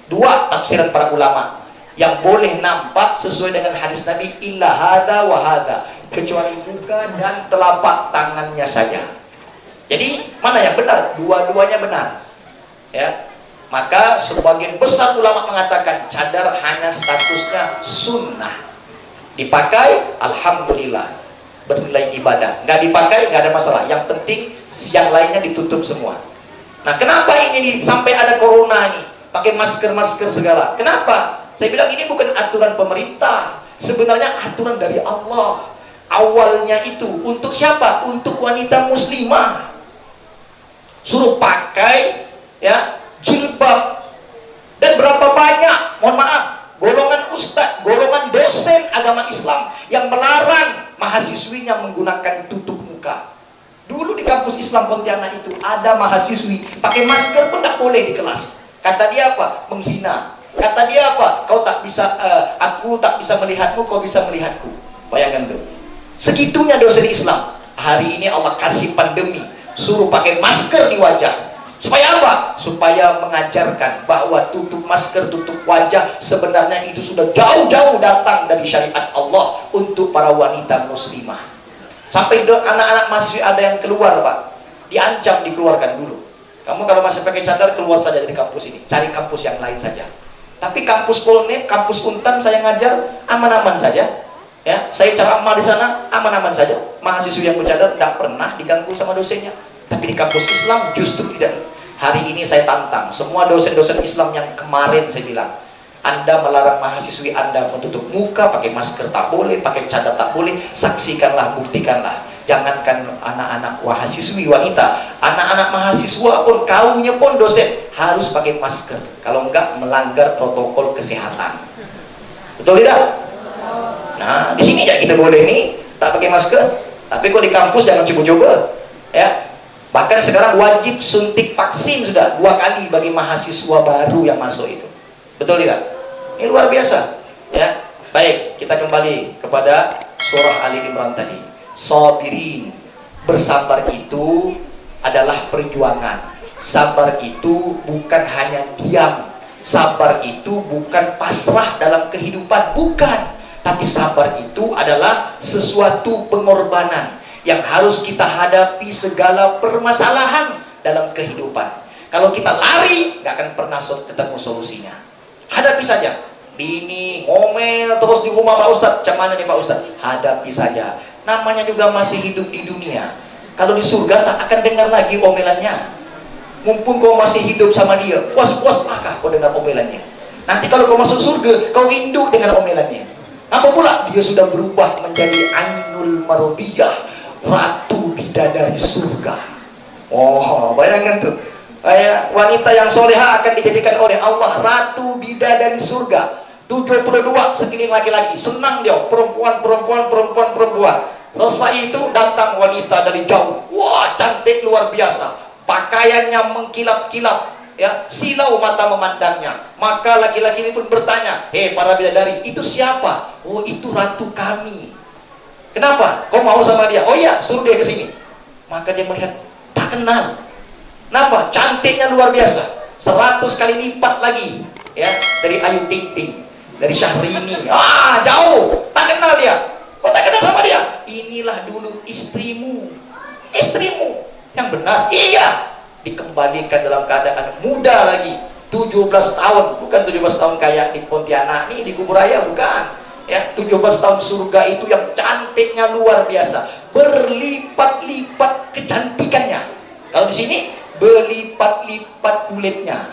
Dua tafsiran para ulama, yang boleh nampak sesuai dengan hadis Nabi, illa hadza wa hadza, kecuali muka dan telapak tangannya saja. Jadi mana yang benar? Dua-duanya benar, ya. Maka sebagian besar ulama mengatakan cadar hanya statusnya sunnah, dipakai alhamdulillah, bernilai ibadah. Nggak dipakai nggak ada masalah, yang penting yang lainnya ditutup semua. Nah, kenapa ini sampai ada corona ini pakai masker segala? Kenapa? Saya bilang ini bukan aturan pemerintah, sebenarnya aturan dari Allah. Awalnya itu untuk siapa? Untuk wanita muslimah, suruh pakai ya jilbab. Dan berapa banyak, mohon maaf, golongan ustadz Islam Pontianak itu ada mahasiswi pakai masker pun tak boleh di kelas. Kata dia apa? Menghina. Kata dia apa? Kau tak bisa, aku tak bisa melihatmu, kau bisa melihatku. Bayangkan tuh. Segitunya dosen Islam. Hari ini Allah kasih pandemi, suruh pakai masker di wajah. Supaya apa? Supaya mengajarkan bahwa tutup masker, tutup wajah sebenarnya itu sudah jauh-jauh datang dari syariat Allah untuk para wanita muslimah. Sampai anak-anak masih ada yang keluar, Pak, diancam dikeluarkan dulu. Kamu kalau masih pakai cadar, keluar saja dari kampus ini, cari kampus yang lain saja. Tapi kampus Polnet, kampus Untan saya ngajar aman-aman saja. Ya, saya ceramah di sana aman-aman saja. Mahasiswa yang bercadar tidak pernah diganggu sama dosennya. Tapi di kampus Islam justru tidak. Hari ini saya tantang semua dosen-dosen Islam yang kemarin saya bilang, Anda melarang mahasiswi Anda menutup muka, pakai masker tak boleh, pakai cadar tak boleh. Saksikanlah, buktikanlah. Jangankan anak-anak mahasiswi wanita, anak-anak mahasiswa pun, kaunya pun dosen harus pakai masker. Kalau enggak melanggar protokol kesehatan. Betul tidak? Nah, di sini ya kita boleh nih tak pakai masker, tapi kok di kampus jangan coba-coba, ya. Bahkan sekarang wajib suntik vaksin sudah 2 kali bagi mahasiswa baru yang masuk itu. Betul tidak? Ini luar biasa, ya. Baik, kita kembali kepada surah Ali Imran tadi. Sabirin, bersabar itu adalah perjuangan. Sabar itu bukan hanya diam. Sabar itu bukan pasrah dalam kehidupan, bukan. Tapi sabar itu adalah sesuatu pengorbanan yang harus kita hadapi segala permasalahan dalam kehidupan. Kalau kita lari, nggak akan pernah ketemu solusinya. Hadapi saja. Bini ngomel terus di rumah Pak Ustadz, macam mana nih Pak Ustadz? Hadapi saja. Namanya juga masih hidup di dunia. Kalau di surga tak akan dengar lagi omelannya. Mumpung kau masih hidup sama dia, puas-puas maka kau dengar omelannya. Nanti kalau kau masuk surga, kau rindu dengan omelannya. Apa pula? Dia sudah berubah menjadi Ainul Marodiyah, ratu bidadari surga. Oh, bayangkan tuh. Wanita yang soleha akan dijadikan oleh Allah ratu bidadari surga. 72 sekeliling laki-laki. Senang dia, perempuan. Selesai itu datang wanita dari jauh. Wah, cantik luar biasa. Pakaiannya mengkilap-kilap. Ya, silau mata memandangnya. Maka laki-laki ini pun bertanya, para bidadari, itu siapa? Oh, itu ratu kami. Kenapa? Kau mau sama dia? Oh iya, suruh dia ke sini. Maka dia melihat, tak kenal. Kenapa? Cantiknya luar biasa. 100 kali lipat lagi, ya, dari Ayu Ting Ting, dari Syahrini. Jauh. Tak kenal dia. Kau tak kenal sama dia? Inilah dulu istrimu. Istrimu. Yang benar? Iya. Dikembalikan dalam keadaan muda lagi, 17 tahun, bukan 17 tahun kayak di Pontianak nih, di Kuburaya, bukan, ya. 17 tahun surga itu yang cantiknya luar biasa, berlipat-lipat kecantikannya. Kalau di sini berlipat-lipat kulitnya,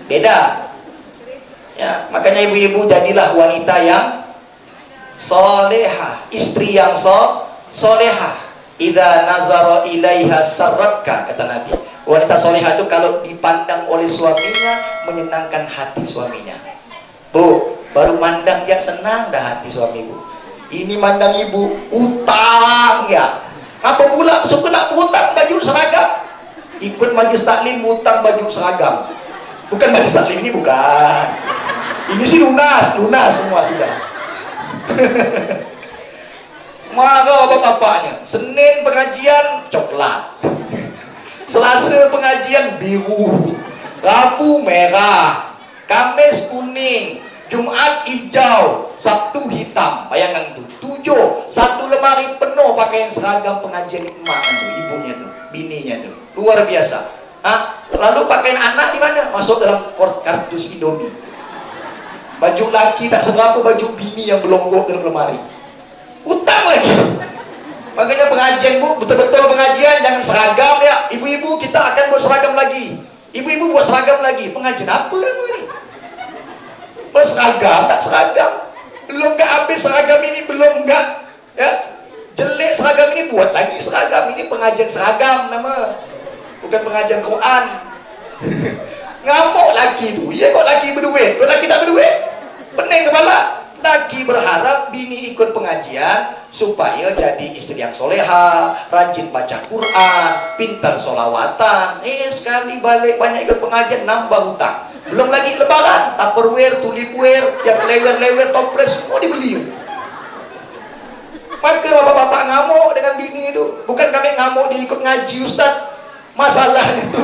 beda, ya. Makanya ibu-ibu jadilah wanita yang soleha, istri yang soleha. Idza nazara ilaiha sarratka, kata Nabi. Wanita soleha itu kalau dipandang oleh suaminya menyenangkan hati suaminya. Bu, baru mandang yang senang dah hati suami bu. Ini mandang ibu utang ya. Apa pula suka nak utang baju seragam? Ikut majlis taklim utang baju seragam. Bukan majlis taklim ini, bukan. Ini sih lunas semua sudah. Marah bapak-bapaknya. Senin pengajian coklat, Selasa pengajian biru, Rabu merah, Kamis kuning, Jumat hijau, Sabtu hitam. Bayangkan tuh, 7, 1 lemari penuh pakaian seragam pengajian emak tuh, ibunya tuh, bininya tuh, luar biasa. Lalu pakaian anak di mana? Masuk dalam kardus Indomie. Baju laki tak seberapa, baju bini yang belonggok dalam lemari. Utang lagi. Makanya pengajian bu, betul-betul pengajian jangan seragam ya. Ibu-ibu kita akan buat seragam lagi. Ibu-ibu buat seragam lagi. Pengajian apa ini? Seragam, tak seragam. Belum nggak habis seragam ini, belum nggak, ya. Jelek seragam ini, buat lagi seragam. Ini pengajian seragam nama, bukan pengajian Quran. Ngamuk laki tu. Iya kok laki berduit, kok laki tak berduit? Pening kepala. Lagi berharap bini ikut pengajian supaya jadi istri yang soleha, rajin baca Quran, pintar solawatan. Sekali balik banyak ikut pengajian, nambah hutang. Belum lagi lebaran, tupperware, tulipware, yang lewer-lewer, toples, semua dibeli. Maka bapak-bapak ngamuk dengan bini itu. Bukan kami ngamuk dia ikut ngaji Ustaz. Masalahnya itu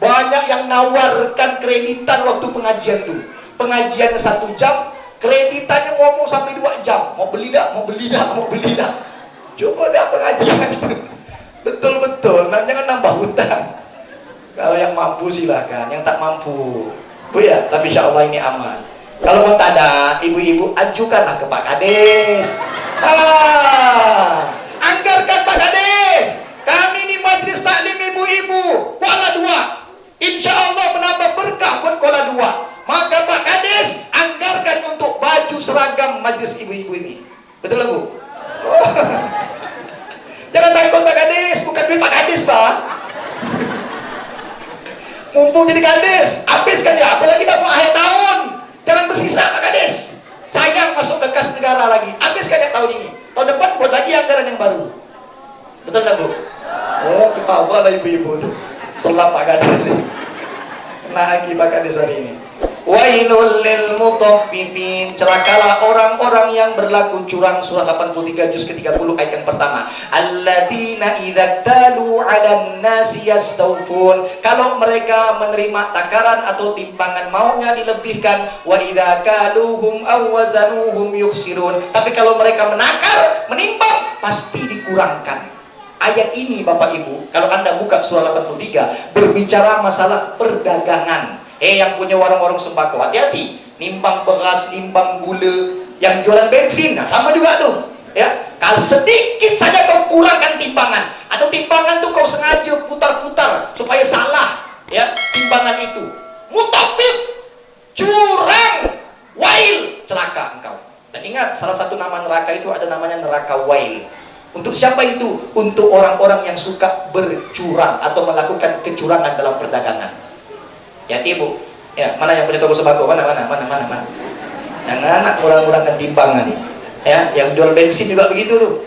banyak yang nawarkan kreditan waktu pengajian itu. Pengajiannya 1 jam, kreditannya ngomong sampai 2 jam. Mau beli dah, mau beli dah, mau beli dah. Coba dah pengajian. Betul-betul, jangan nambah hutang. Kalau yang mampu silahkan, yang tak mampu Bu ya, tapi insya Allah ini aman. Kalau mau tak ada, ibu-ibu ajukanlah ke Pak Kades. Anggarkan Pak Kades. Kami ini Majelis Taklim ibu-ibu Kuala 2. Insya Allah menambah berkah buat Kuala 2. Maka Pak Kades anggarkan untuk baju seragam majelis ibu-ibu ini. Betul lah Bu? Jangan takut Pak Kades, bukan duit Pak Kades Pak. Mumpung jadi Kades, habiskan ya, apalagi tak mau akhir tahun. Jangan bersisa Pak Kades. Sayang masuk ke kas negara lagi. Habiskan ya tahun ini. Tahun depan buat lagi anggaran yang baru. Betul tak Bu? Oh, ketawa lah ibu-ibu tuh. Selap Pak Kades nih. Kena lagi Pak Kades hari ini. Wailul lil mutaffifin, celakalah orang-orang yang berlaku curang. Surah 83 juz ke-30 ayat yang pertama. Alladzina idza talu 'alan nasi yastawfun. Kalau mereka menerima takaran atau timbangan maunya dilebihkan. Wa idza kaluhum aw wazanuhum yukhsirun. Tapi kalau mereka menakar, menimbang, pasti dikurangkan. Ayat ini Bapak Ibu, kalau Anda buka surah 83, berbicara masalah perdagangan. Yang punya warung-warung sembako, hati-hati. Nimbang beras, nimbang gula, yang jualan bensin, nah sama juga tuh. Ya, kalau sedikit saja kau kurangkan timbangan, atau timbangan tuh kau sengaja putar-putar supaya salah, ya, timbangan itu. Mutafif, curang, wail, celaka engkau. Dan ingat, salah satu nama neraka itu ada namanya neraka wail. Untuk siapa itu? Untuk orang-orang yang suka bercurang atau melakukan kecurangan dalam perdagangan. Ya Bu, ya mana yang punya toko sembako, mana. Yang anak kurang-kurangkan timbangan, ya, yang jual bensin juga begitu tuh,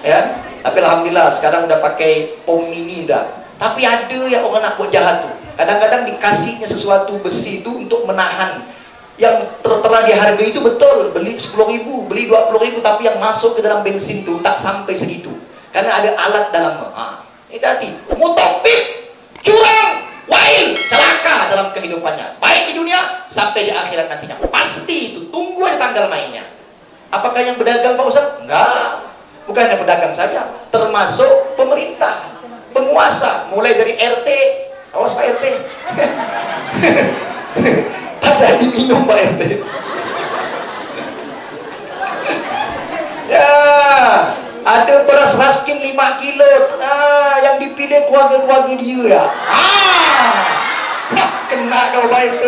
ya. Tapi alhamdulillah sekarang udah pakai pom mini dah. Tapi ada ya orang nak buat jahat tuh. Kadang-kadang dikasihnya sesuatu besi itu untuk menahan. Yang tertera di harga itu betul, beli 10.000, beli 20.000, tapi yang masuk ke dalam bensin tuh tak sampai segitu. Karena ada alat dalamnya. Ini tadi, mutafif, curang, wail, celaka dalam kehidupannya, baik di dunia sampai di akhirat nantinya. Pasti itu, tunggu aja tanggal mainnya. Apakah yang berdagang Pak Ustaz? Enggak, bukan yang berdagang saja, termasuk pemerintah, penguasa, mulai dari RT. Awas Pak RT. Ada diminum Pak RT. Ya, ada beras raskin 5 kilo. Nah, yang dipilih keluarga-keluarga dia ya. Kena kalau Pak RT.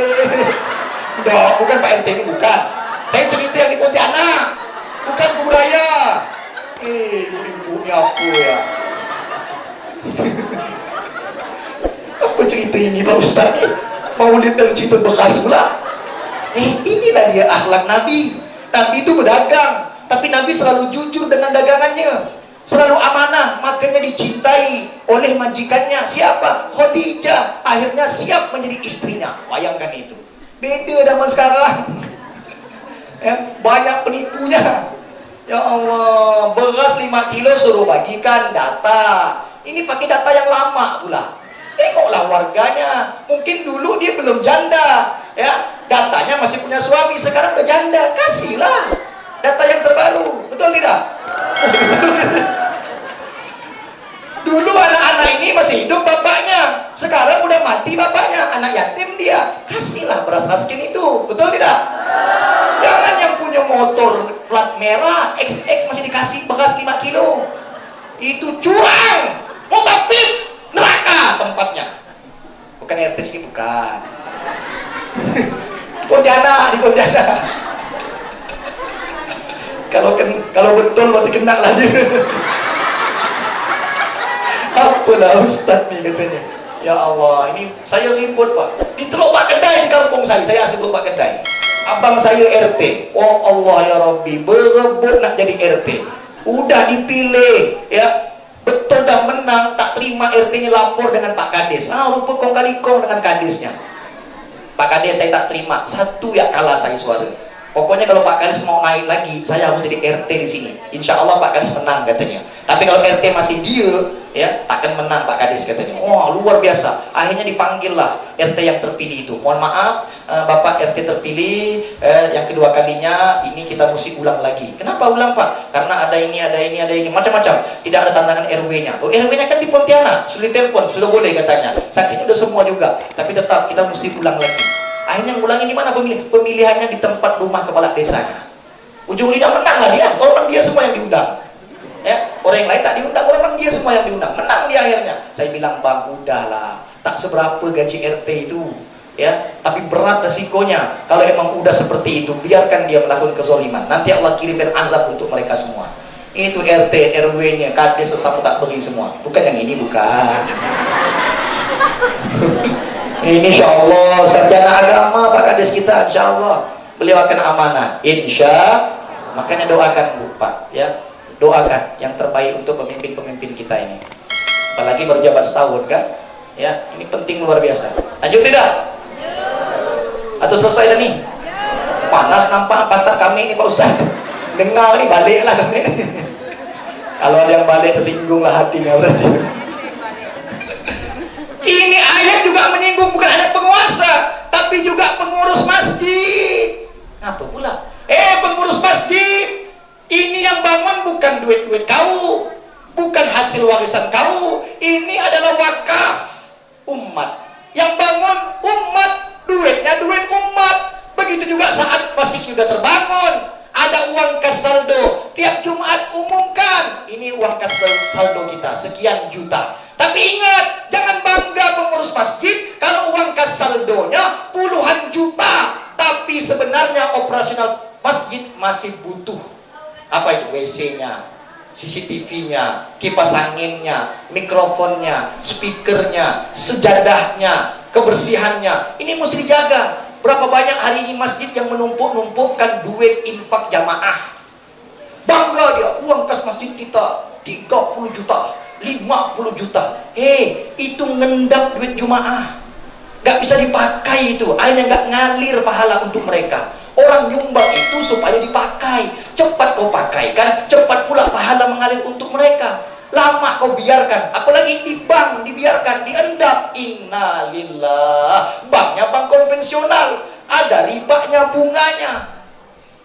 Udah, bukan Pak RT ini, bukan. Saya cerita yang di Pontianak, bukan Kuburaya. Ibu-ibunya aku ya. Apa cerita ini Pak Ustaz? Maulid dan cerita bekas pula. Inilah dia akhlak Nabi. Nabi itu berdagang, tapi Nabi selalu jujur dengan dagangannya, selalu amanah, makanya dicintai oleh majikannya. Siapa? Khadijah. Akhirnya siap menjadi istrinya. Bayangkan itu. Beda zaman sekarang. Ya, banyak penipunya. Ya Allah, beras 5 kilo suruh bagikan data. Ini pakai data yang lama pula. Tengoklah warganya. Mungkin dulu dia belum janda, ya, datanya masih punya suami, sekarang udah janda. Kasihlah data yang terbaru, betul tidak? Dulu anak-anak ini masih hidup bapaknya, sekarang udah mati bapaknya, anak yatim dia. Kasihlah beras raskin itu, betul tidak? Jangan yang punya motor plat merah XX masih dikasih beras 5 kilo. Itu curang, mutafif, neraka tempatnya. Bukan RT sini, bukan. Di Pontianak. Kalau betul berarti kena lah dia. Apalah Ustaz nih katanya. Ya Allah, ini saya ribut Pak. Di Teluk Pak Kedai di kampung saya sebut Pak Kedai. abang saya RT. Oh Allah ya Rabbi, berebut nak jadi RT. Udah dipilih, ya betul dah menang, tak terima RT-nya lapor dengan Pak Kades. Rupa kong kali kong dengan kadesnya. Pak Kades saya tak terima, satu ya kalah saya suara. Pokoknya kalau Pak Kades mau naik lagi, saya harus jadi RT di sini. Insya Allah Pak Kades menang katanya. Tapi kalau RT masih dia, ya takkan menang Pak Kades katanya. Wah luar biasa. Akhirnya dipanggil lah RT yang terpilih itu. Mohon maaf, Bapak RT terpilih, yang kedua kalinya ini kita mesti ulang lagi. Kenapa ulang Pak? Karena ada ini, macam-macam. Tidak ada tantangan RW-nya. Oh RW-nya kan di Pontianak, sudah telepon, sudah boleh katanya. Saksinya udah semua juga. Tapi tetap kita mesti ulang lagi. Akhirnya ngulangin di mana pemilihannya di tempat rumah kepala desanya. Ujung lidah menang lah dia, orang dia semua yang diundang. Ya, orang yang lain tak diundang, orang dia semua yang diundang. Menang dia akhirnya. Saya bilang bang, udahlah, tak seberapa gaji RT itu, ya, tapi berat resikonya. Kalau emang udah seperti itu, biarkan dia melakukan kezoliman. Nanti Allah kirimkan azab untuk mereka semua. Itu RT, RW-nya, kades sesama tak beri semua. Bukan yang ini, bukan. Ini insya Allah sarjana agama Pak Kades kita, insya Allah beliau akan amanah, makanya doakan Bu Pak, ya doakan yang terbaik untuk pemimpin-pemimpin kita ini, apalagi baru jabat setahun kan, ya ini penting luar biasa. Lanjut tidak? Atau selesai dah nih? Panas nampak pantat kami ini Pak Ustaz. Dengar nih baliklah kami. Kalau ada yang balik tersinggung lah hatinya berarti. Ini ayat juga menyinggung bukan hanya penguasa, tapi juga pengurus masjid. Apa pula? Pengurus masjid, ini yang bangun bukan duit-duit kau, bukan hasil warisan kau. Ini adalah wakaf umat. Yang bangun umat, duitnya duit umat. Begitu juga saat masjid sudah terbangun, ada uang kas saldo. Tiap Jumat umumkan, ini uang kas saldo kita sekian juta. Tapi ingat, jangan bangga pengurus masjid kalau uang kas saldonya puluhan juta, tapi sebenarnya operasional masjid masih butuh apa itu? WC-nya, CCTV-nya, kipas anginnya, mikrofonnya, speakernya, sejadahnya, kebersihannya. Ini mesti dijaga. Berapa banyak hari ini masjid yang menumpuk-numpukkan duit infak jamaah. Bangga dia, uang kas masjid kita 30 juta. 50 juta. Itu ngendap duit Jumaah. Gak bisa dipakai itu. Akhirnya gak ngalir pahala untuk mereka. Orang nyumbang itu supaya dipakai. Cepat kau pakaikan, cepat pula pahala mengalir untuk mereka. Lama kau biarkan, apalagi di bank dibiarkan, diendap. Innalillah. Banknya bank konvensional, ada ribanya, bunganya.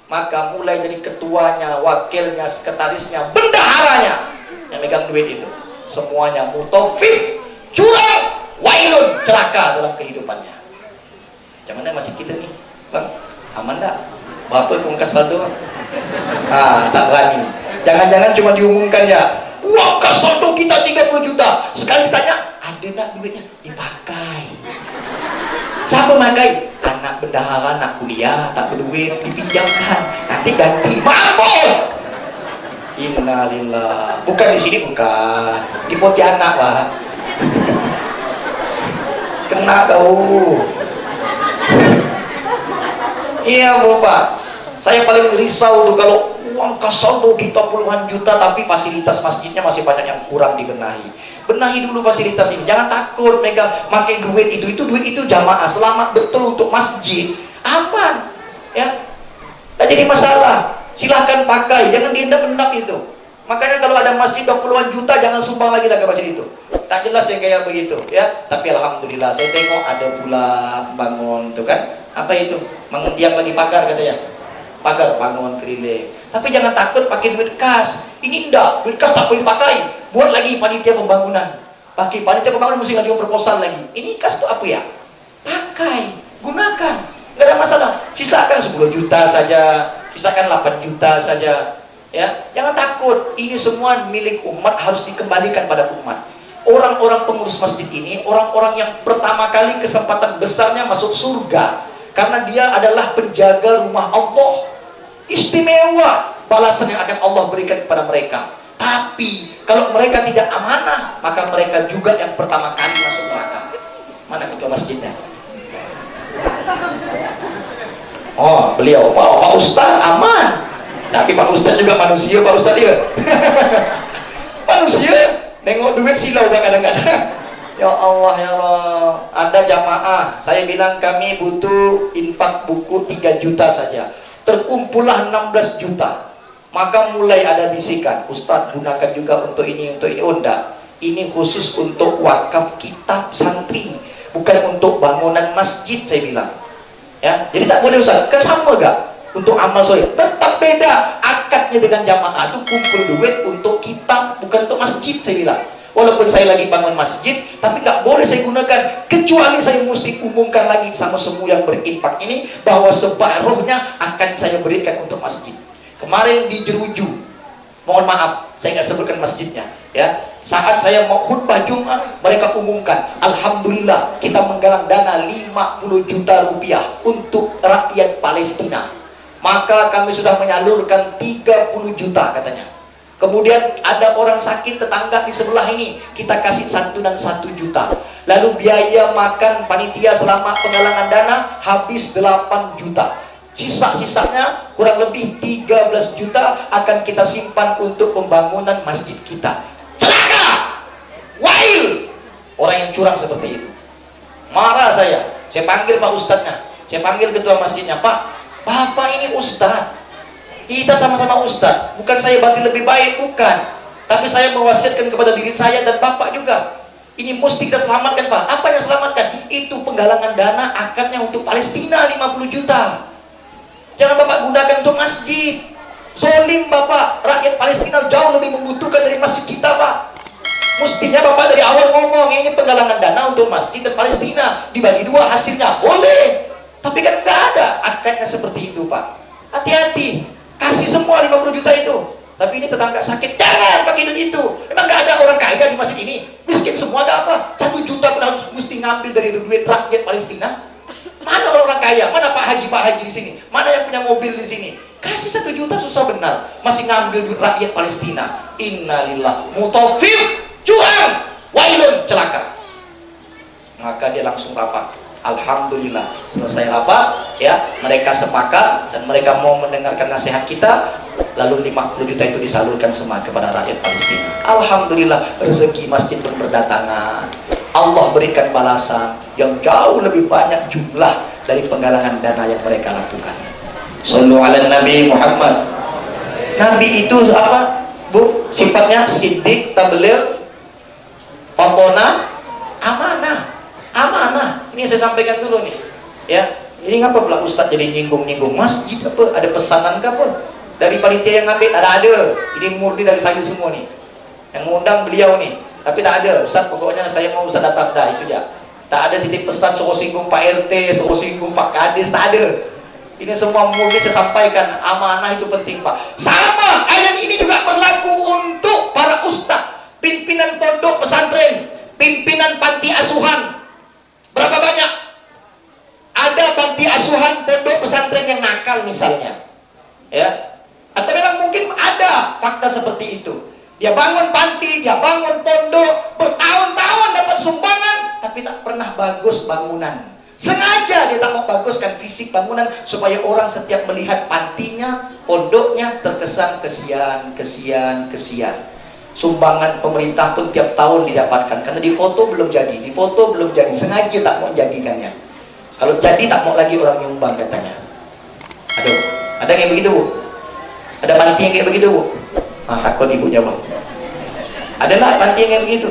Maka mulai dari ketuanya, wakilnya, sekretarisnya, bendaharanya yang megang duit itu, semuanya mutafif, curang, wailun, celaka dalam kehidupannya. Macam mana masih kita nih bang, aman tak? Bapak pun kas saldo tak berani. Jangan-jangan cuma diumumkan ya, uang kas saldo kita 30 juta. Sekali ditanya, ada nak duitnya? Dipakai. Siapa pakai? Anak bendahara, anak kuliah, tak berduit, dipinjamkan, nanti ganti. Mampu. Innalillah. Bukan di sini, bukan di Pontianak Pak. Kena kau. Iya bro Pak, saya paling risau tuh kalau uang kas saldo kita puluhan juta tapi fasilitas masjidnya masih banyak yang kurang dibenahi. Benahi dulu fasilitas ini, jangan takut megang pakai duit itu duit itu jamaah, selamat betul untuk masjid, aman ya, nggak jadi masalah. Silahkan pakai, jangan diendap-endap itu. Makanya kalau ada masjid 20-an juta, jangan sumbang lagi ke masjid itu. Tak jelas yang kayak begitu, ya. Tapi alhamdulillah, saya tengok ada pula bangun tuh kan. Apa itu? Yang lagi pagar katanya. Pagar bangun keliling. Tapi jangan takut pakai duit kas. Ini enggak, duit kas tak boleh pakai. Buat lagi panitia pembangunan. Pakai panitia pembangunan mesti ngajukan proposal lagi. Ini kas tuh apa ya? Pakai, gunakan. Nggak ada masalah. Sisakan 10 juta saja. Misalkan 8 juta saja, ya. Jangan takut, ini semua milik umat, harus dikembalikan pada umat. Orang-orang pengurus masjid ini, orang-orang yang pertama kali kesempatan besarnya masuk surga, karena dia adalah penjaga rumah Allah. Istimewa balasan yang akan Allah berikan kepada mereka. Tapi kalau mereka tidak amanah, maka mereka juga yang pertama kali masuk neraka. Mana ketua masjidnya? Oh, beliau, Pak Ustaz aman. Tapi Pak Ustaz juga manusia, Pak Ustaz dia. Manusia, nengok duit silau kadang-kadang. Ya Allah, ya Allah. Anda jamaah, saya bilang kami butuh infak buku 3 juta saja. Terkumpullah 16 juta. Maka mulai ada bisikan, Ustaz gunakan juga untuk ini, untuk ini. Oh enggak, ini khusus untuk wakaf kitab santri, bukan untuk bangunan masjid, saya bilang. Ya, jadi tak boleh Ustaz, sama gak? Untuk amal soleh, tetap beda akadnya dengan jamaah. Itu kumpul duit untuk kitab, bukan untuk masjid, saya bilang. Walaupun saya lagi bangun masjid, tapi nggak boleh saya gunakan, kecuali saya mesti umumkan lagi sama semua yang berinfak ini, bahwa separuhnya akan saya berikan untuk masjid. Kemarin di Jeruju, mohon maaf, saya nggak sebutkan masjidnya, ya. Saat saya mau khutbah Jumat, mereka umumkan, Alhamdulillah, kita menggalang dana 50 juta rupiah untuk rakyat Palestina. Maka kami sudah menyalurkan 30 juta katanya. Kemudian ada orang sakit tetangga di sebelah ini, kita kasih santunan 1 juta. Lalu biaya makan panitia selama penggalangan dana habis 8 juta. Sisa-sisanya kurang lebih 13 juta akan kita simpan untuk pembangunan masjid kita. Celaka! Wail! Orang yang curang seperti itu. Marah saya panggil Pak Ustadznya, saya panggil ketua masjidnya, Pak, Bapak ini Ustadz, kita sama-sama Ustadz, bukan saya berarti lebih baik, bukan, tapi saya mewasiatkan kepada diri saya dan Bapak juga, ini mesti kita selamatkan Pak. Apa yang selamatkan? Itu penggalangan dana akadnya untuk Palestina 50 juta. Jangan Bapak gunakan untuk masjid. Zolim Bapak, rakyat Palestina jauh lebih membutuhkan dari masjid kita Pak. Mestinya Bapak dari awal ngomong, ini penggalangan dana untuk masjid dan Palestina, dibagi 2 hasilnya, boleh. Tapi kan nggak ada akadnya seperti itu Pak. Hati-hati, kasih semua 50 juta itu. Tapi ini tetangga sakit, jangan pakai duit itu. Memang nggak ada orang kaya di masjid ini, miskin semua, ada apa? 1 juta pun harus mesti ngambil dari duit rakyat Palestina. Mana orang kaya? Mana Pak Haji di sini? Mana yang punya mobil di sini? Kasih 1 juta susah benar, masih ngambil duit rakyat Palestina. Innalillah, mutafif, curang, wailun, celaka. Maka dia langsung rapat. Alhamdulillah, selesai rapat, ya, mereka sepakat dan mereka mau mendengarkan nasihat kita. Lalu 50 juta itu disalurkan semua kepada rakyat Palestina. Alhamdulillah, rezeki masjid pun berdatangan. Allah berikan balasan yang jauh lebih banyak jumlah dari penggalangan dana yang mereka lakukan. Sallu ala Nabi Muhammad. Nabi itu apa, Bu? Sifatnya siddiq, tabligh, fatona, amanah. Amanah. Ini saya sampaikan dulu nih, ya. Ini ngapa pula Ustadz jadi nyinggung-nyinggung masjid apa? Ada pesanan kah pun dari panitia yang ngambil? Ada. Ini murni dari saya semua nih. Yang ngundang beliau nih. Tapi tak ada, Ustadz pokoknya saya mau Ustadz datang, dah itu ya. Tak ada titik pesan suruh singgung Pak RT, suruh singgung Pak Kades, tak ada. Ini semua murni saya sampaikan, amanah itu penting Pak. Sama, ayat ini juga berlaku untuk para ustadz, pimpinan pondok pesantren, pimpinan panti asuhan. Berapa banyak? Ada panti asuhan pondok pesantren yang nakal misalnya, ya. Atau memang mungkin ada fakta seperti itu. Dia bangun panti, dia bangun pondok, bertahun-tahun dapat sumbangan, tapi tak pernah bagus bangunan. Sengaja dia tak mau baguskan fisik bangunan supaya orang setiap melihat pantinya, pondoknya terkesan kesian. Sumbangan pemerintah pun tiap tahun didapatkan, karena di foto belum jadi, sengaja tak mau jadikannya. Kalau jadi tak mau lagi orang nyumbang katanya. Aduh, ada yang kayak begitu Bu? Ada panti yang kayak begitu Bu? Takut ibu jawab. Adalah panti yang kayak begitu.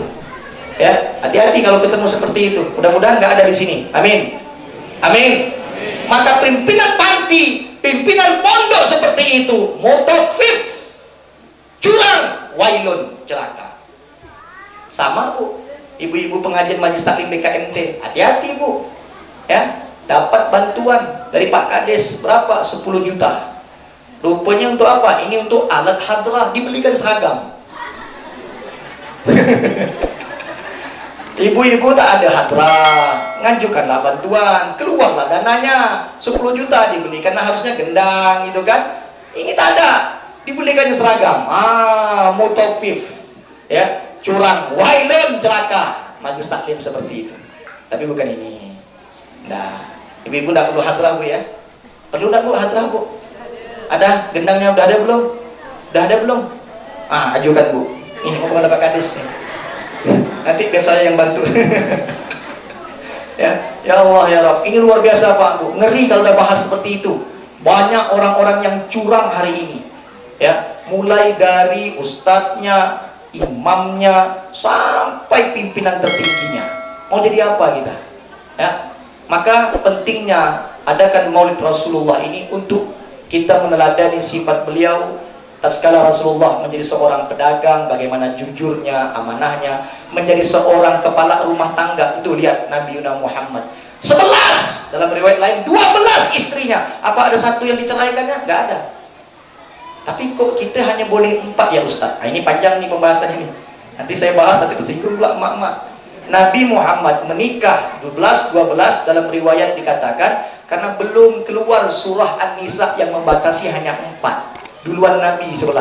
Ya, hati-hati kalau ketemu seperti itu. Mudah-mudahan nggak ada di sini. Amin. Amin. Maka pimpinan panti, pimpinan pondok seperti itu, mutafif, curang, wailun, celaka. Sama Bu, ibu-ibu pengajian Majelis Taklim BKMT, hati-hati Bu, ya, dapat bantuan dari Pak Kades berapa? 10 juta. Rupanya untuk apa? Ini untuk alat hadrah, dibelikan seragam. Ibu-ibu tak ada hadrah, ngajukanlah bantuan, keluarlah dananya 10 juta dibeli, karena harusnya gendang gitu kan. Ini tak ada, dibelikannya seragam. Mutafif, ya, curang, wailun, celaka. Majelis taklim seperti itu. Tapi bukan ini. Nah, ibu-ibu tak perlu hadrah Bu ya. Perlu nggak Bu hadrah Bu? Ada gendangnya, udah ada belum? Udah ada belum? Ajukan Bu. Ini mau dapat kadis nih. Nanti biar saya yang bantu. Ya Allah ya Rabb, ini luar biasa Pak Bu. Ngeri kalau udah bahas seperti itu. Banyak orang-orang yang curang hari ini. Ya, mulai dari ustadznya, imamnya, sampai pimpinan tertingginya. Mau jadi apa kita? Ya, maka pentingnya adakan Maulid Rasulullah ini untuk kita meneladani sifat beliau. Tatkala Rasulullah menjadi seorang pedagang, bagaimana jujurnya, amanahnya, menjadi seorang kepala rumah tangga. Itu lihat Nabi Muhammad 11, dalam riwayat lain 12 istrinya. Apa ada satu yang diceraikannya? Gak ada. Tapi kok kita hanya boleh 4 ya Ustaz? Ini panjang nih pembahasan ini. Nanti saya bahas, nanti tersinggung pula emak-emak. Nabi Muhammad menikah 12 dalam riwayat dikatakan karena belum keluar surah An-Nisa yang membatasi hanya 4. Duluan Nabi 11,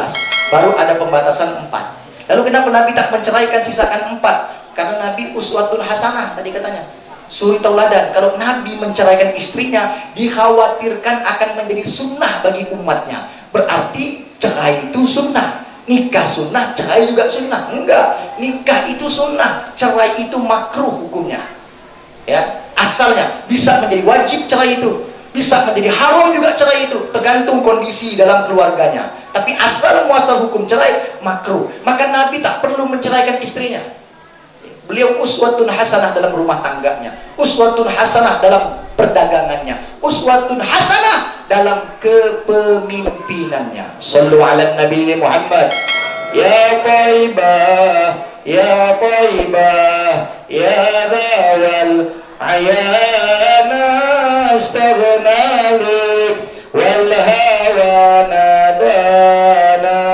baru ada pembatasan 4. Lalu kenapa Nabi tak menceraikan sisakan 4? Karena Nabi uswatun hasanah tadi katanya, suri tauladan. Kalau Nabi menceraikan istrinya, dikhawatirkan akan menjadi sunnah bagi umatnya. Berarti cerai itu sunnah, nikah sunnah, cerai juga sunnah. Enggak, nikah itu sunnah, cerai itu makruh hukumnya. Ya, asalnya bisa menjadi wajib cerai itu, bisa menjadi haram juga cerai itu, tergantung kondisi dalam keluarganya. Tapi asal muasal hukum cerai makruh. Maka Nabi tak perlu menceraikan istrinya. Beliau uswatun hasanah dalam rumah tangganya, uswatun hasanah dalam perdagangannya, uswatun hasanah dalam kepemimpinannya. Sallu ala Nabi Muhammad. Ya Taibah, ya Taibah, ya Zawal ayana astaghna lik wal hawa nadana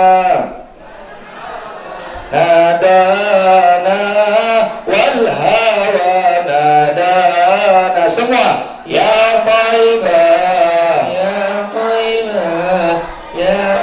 nadana wal hawa nadana. Semua ya Taibah, ya Taibah, ya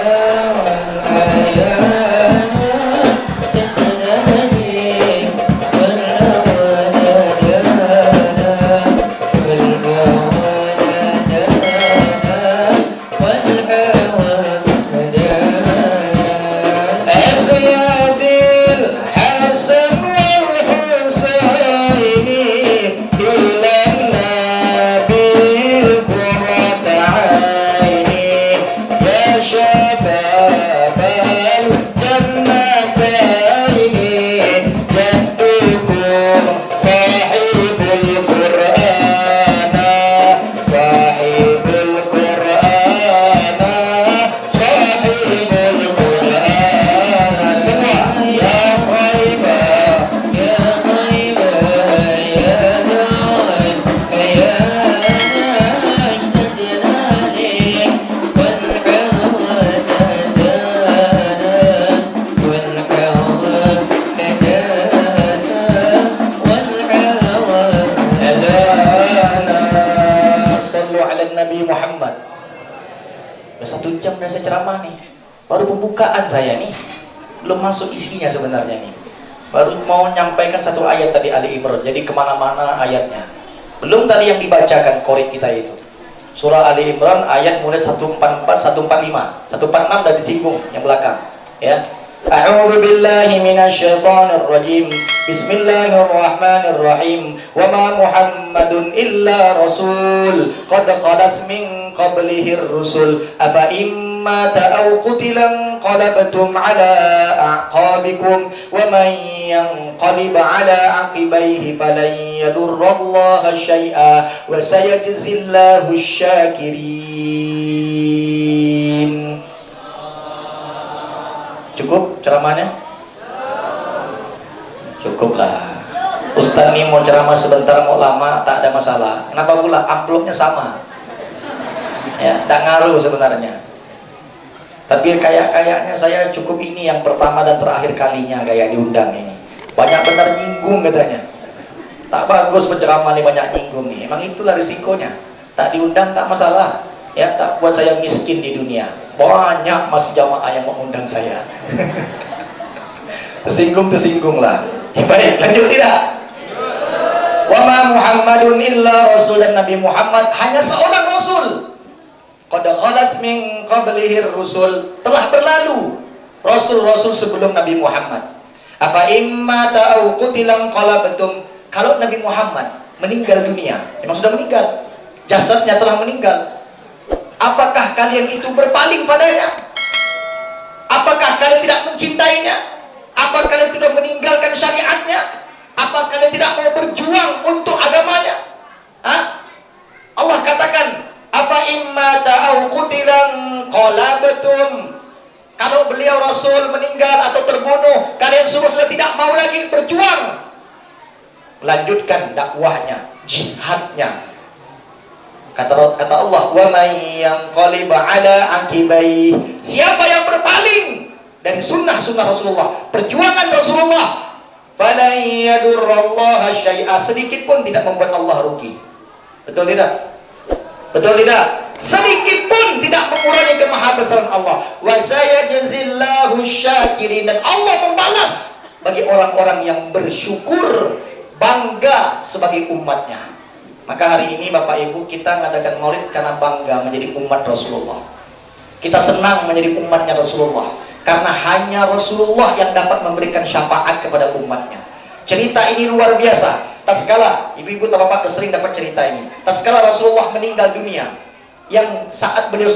ceramah nih, baru pembukaan saya nih, belum masuk isinya sebenarnya nih, baru mau menyampaikan satu ayat tadi Ali Imran, jadi kemana-mana ayatnya, belum tadi yang dibacakan korek kita itu surah Ali Imran ayat mulai 144, 145, 146 udah disinggung yang belakang ya. A'udzu billahi minasyaitonir rajim. Bismillahirrahmanirrahim. Wa ma Muhammadun illa rasul qad khalat min qablihi ar-rusul afa imma ta'aw qutilan qalabtum ala a'qabikum wa man yanqalib ala aqibaihi falan yadurrallaha syai'a wa sayajzillahu asy-syakirin. Cukup ceramahnya? Cukuplah. Ustaz ini mau ceramah sebentar mau lama tak ada masalah. Kenapa pula? Amplopnya sama. Ya, tak ngaruh sebenarnya. Tapi kayaknya saya cukup ini yang pertama dan terakhir kalinya kayak diundang ini. Banyak benar nyinggung katanya. Tak bagus penceramah ini banyak nyinggung nih. Emang itulah risikonya. Tak diundang tak masalah. Ya, tak buat saya miskin di dunia. Banyak masih jamaah yang mengundang saya. Tersinggung lah. Baik, lanjut tidak? Wa ma Muhammadun illa rasul, dan Nabi Muhammad hanya seorang rasul. Qad khalat min qablihir rusul, telah berlalu rasul-rasul sebelum Nabi Muhammad. Apa imma ta'au qutilan qalabtum, kalau Nabi Muhammad meninggal dunia, memang sudah meninggal, jasadnya telah meninggal, apakah kalian itu berpaling padanya? Apakah kalian tidak mencintainya? Apa kalian tidak meninggalkan syariatnya? Apa kalian tidak mau berjuang untuk agamanya? Hah? Allah katakan, apa imma ta'au qutilan qalabtum, kalau beliau Rasul meninggal atau terbunuh, kalian semua sudah tidak mau lagi berjuang, melanjutkan dakwahnya, jihadnya. Kata Allah, wa may yanqalib ala aqibai, siapa yang berpaling dari sunnah-sunnah Rasulullah, perjuangan Rasulullah, falan yadurrallaha syai'a, sedikit pun tidak membuat Allah rugi. Betul tidak? Betul tidak? Sedikit pun tidak mengurangi kemahabesaran Allah. Wa sayajzillahu syakirin, dan Allah membalas bagi orang-orang yang bersyukur, bangga sebagai umatnya. Maka hari ini Bapak Ibu, kita mengadakan maulid karena bangga menjadi umat Rasulullah. Kita senang menjadi umatnya Rasulullah, karena hanya Rasulullah yang dapat memberikan syafaat kepada umatnya. Cerita ini luar biasa. Tatkala ibu-ibu atau bapak sering dapat cerita ini, tatkala Rasulullah meninggal dunia, yang saat beliau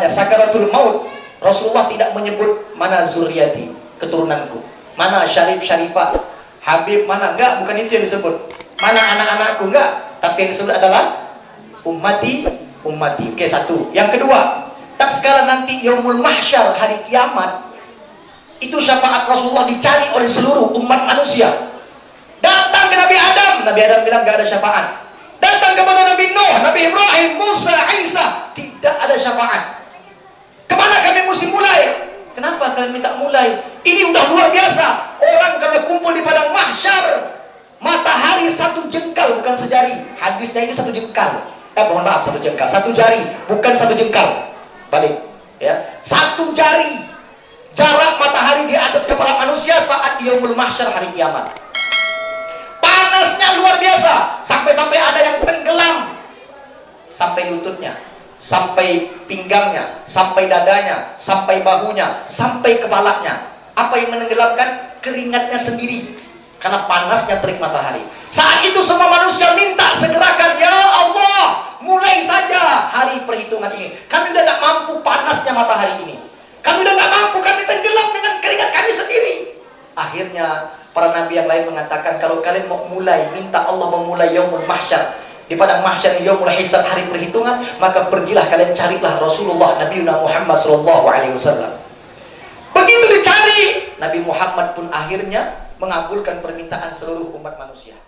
sakaratul maut, Rasulullah tidak menyebut mana zuriati, keturunanku, mana syarif syarifah, habib mana, enggak, bukan itu yang disebut. Mana anak-anakku, enggak, tapi yang disebut adalah ummati, ummati. Oke, satu. Yang kedua, tatkala nanti yaumul mahsyar, hari kiamat, itu syafaat Rasulullah dicari oleh seluruh umat manusia. Datang ke Nabi Adam, Nabi Adam bilang enggak ada syafaat. Datang kepada Nabi Nuh, Nabi Ibrahim, Musa, Isa, tidak ada syafaat. Kemana kami mesti mulai? Kenapa kalian minta mulai? Ini udah luar biasa. Orang kalau kumpul di padang mahsyar, matahari satu jengkal, bukan sejari. Hadisnya ini satu jengkal. Mohon maaf, satu jengkal, satu jari, bukan satu jengkal. Balik, ya. Satu jari jarak matahari di atas kepala manusia saat di yaumul mahsyar, hari kiamat. Panasnya luar biasa, sampai-sampai ada yang tenggelam sampai lututnya, sampai pinggangnya, sampai dadanya, sampai bahunya, sampai kepalanya. Apa yang menenggelamkan? Keringatnya sendiri, karena panasnya terik matahari. Saat itu semua manusia minta segerakan, ya Allah, mulai saja hari perhitungan ini. Kami udah gak mampu panasnya matahari ini. Kami udah gak mampu, kami tenggelam dengan keringat kami sendiri. Akhirnya para nabi yang lain mengatakan, kalau kalian mau mulai, minta Allah memulai yaumul mahsyar, di padang mahsyar yaumul hisab, hari perhitungan, maka pergilah kalian carilah Rasulullah Nabi Muhammad SAW. Begitu dicari, Nabi Muhammad pun akhirnya mengabulkan permintaan seluruh umat manusia.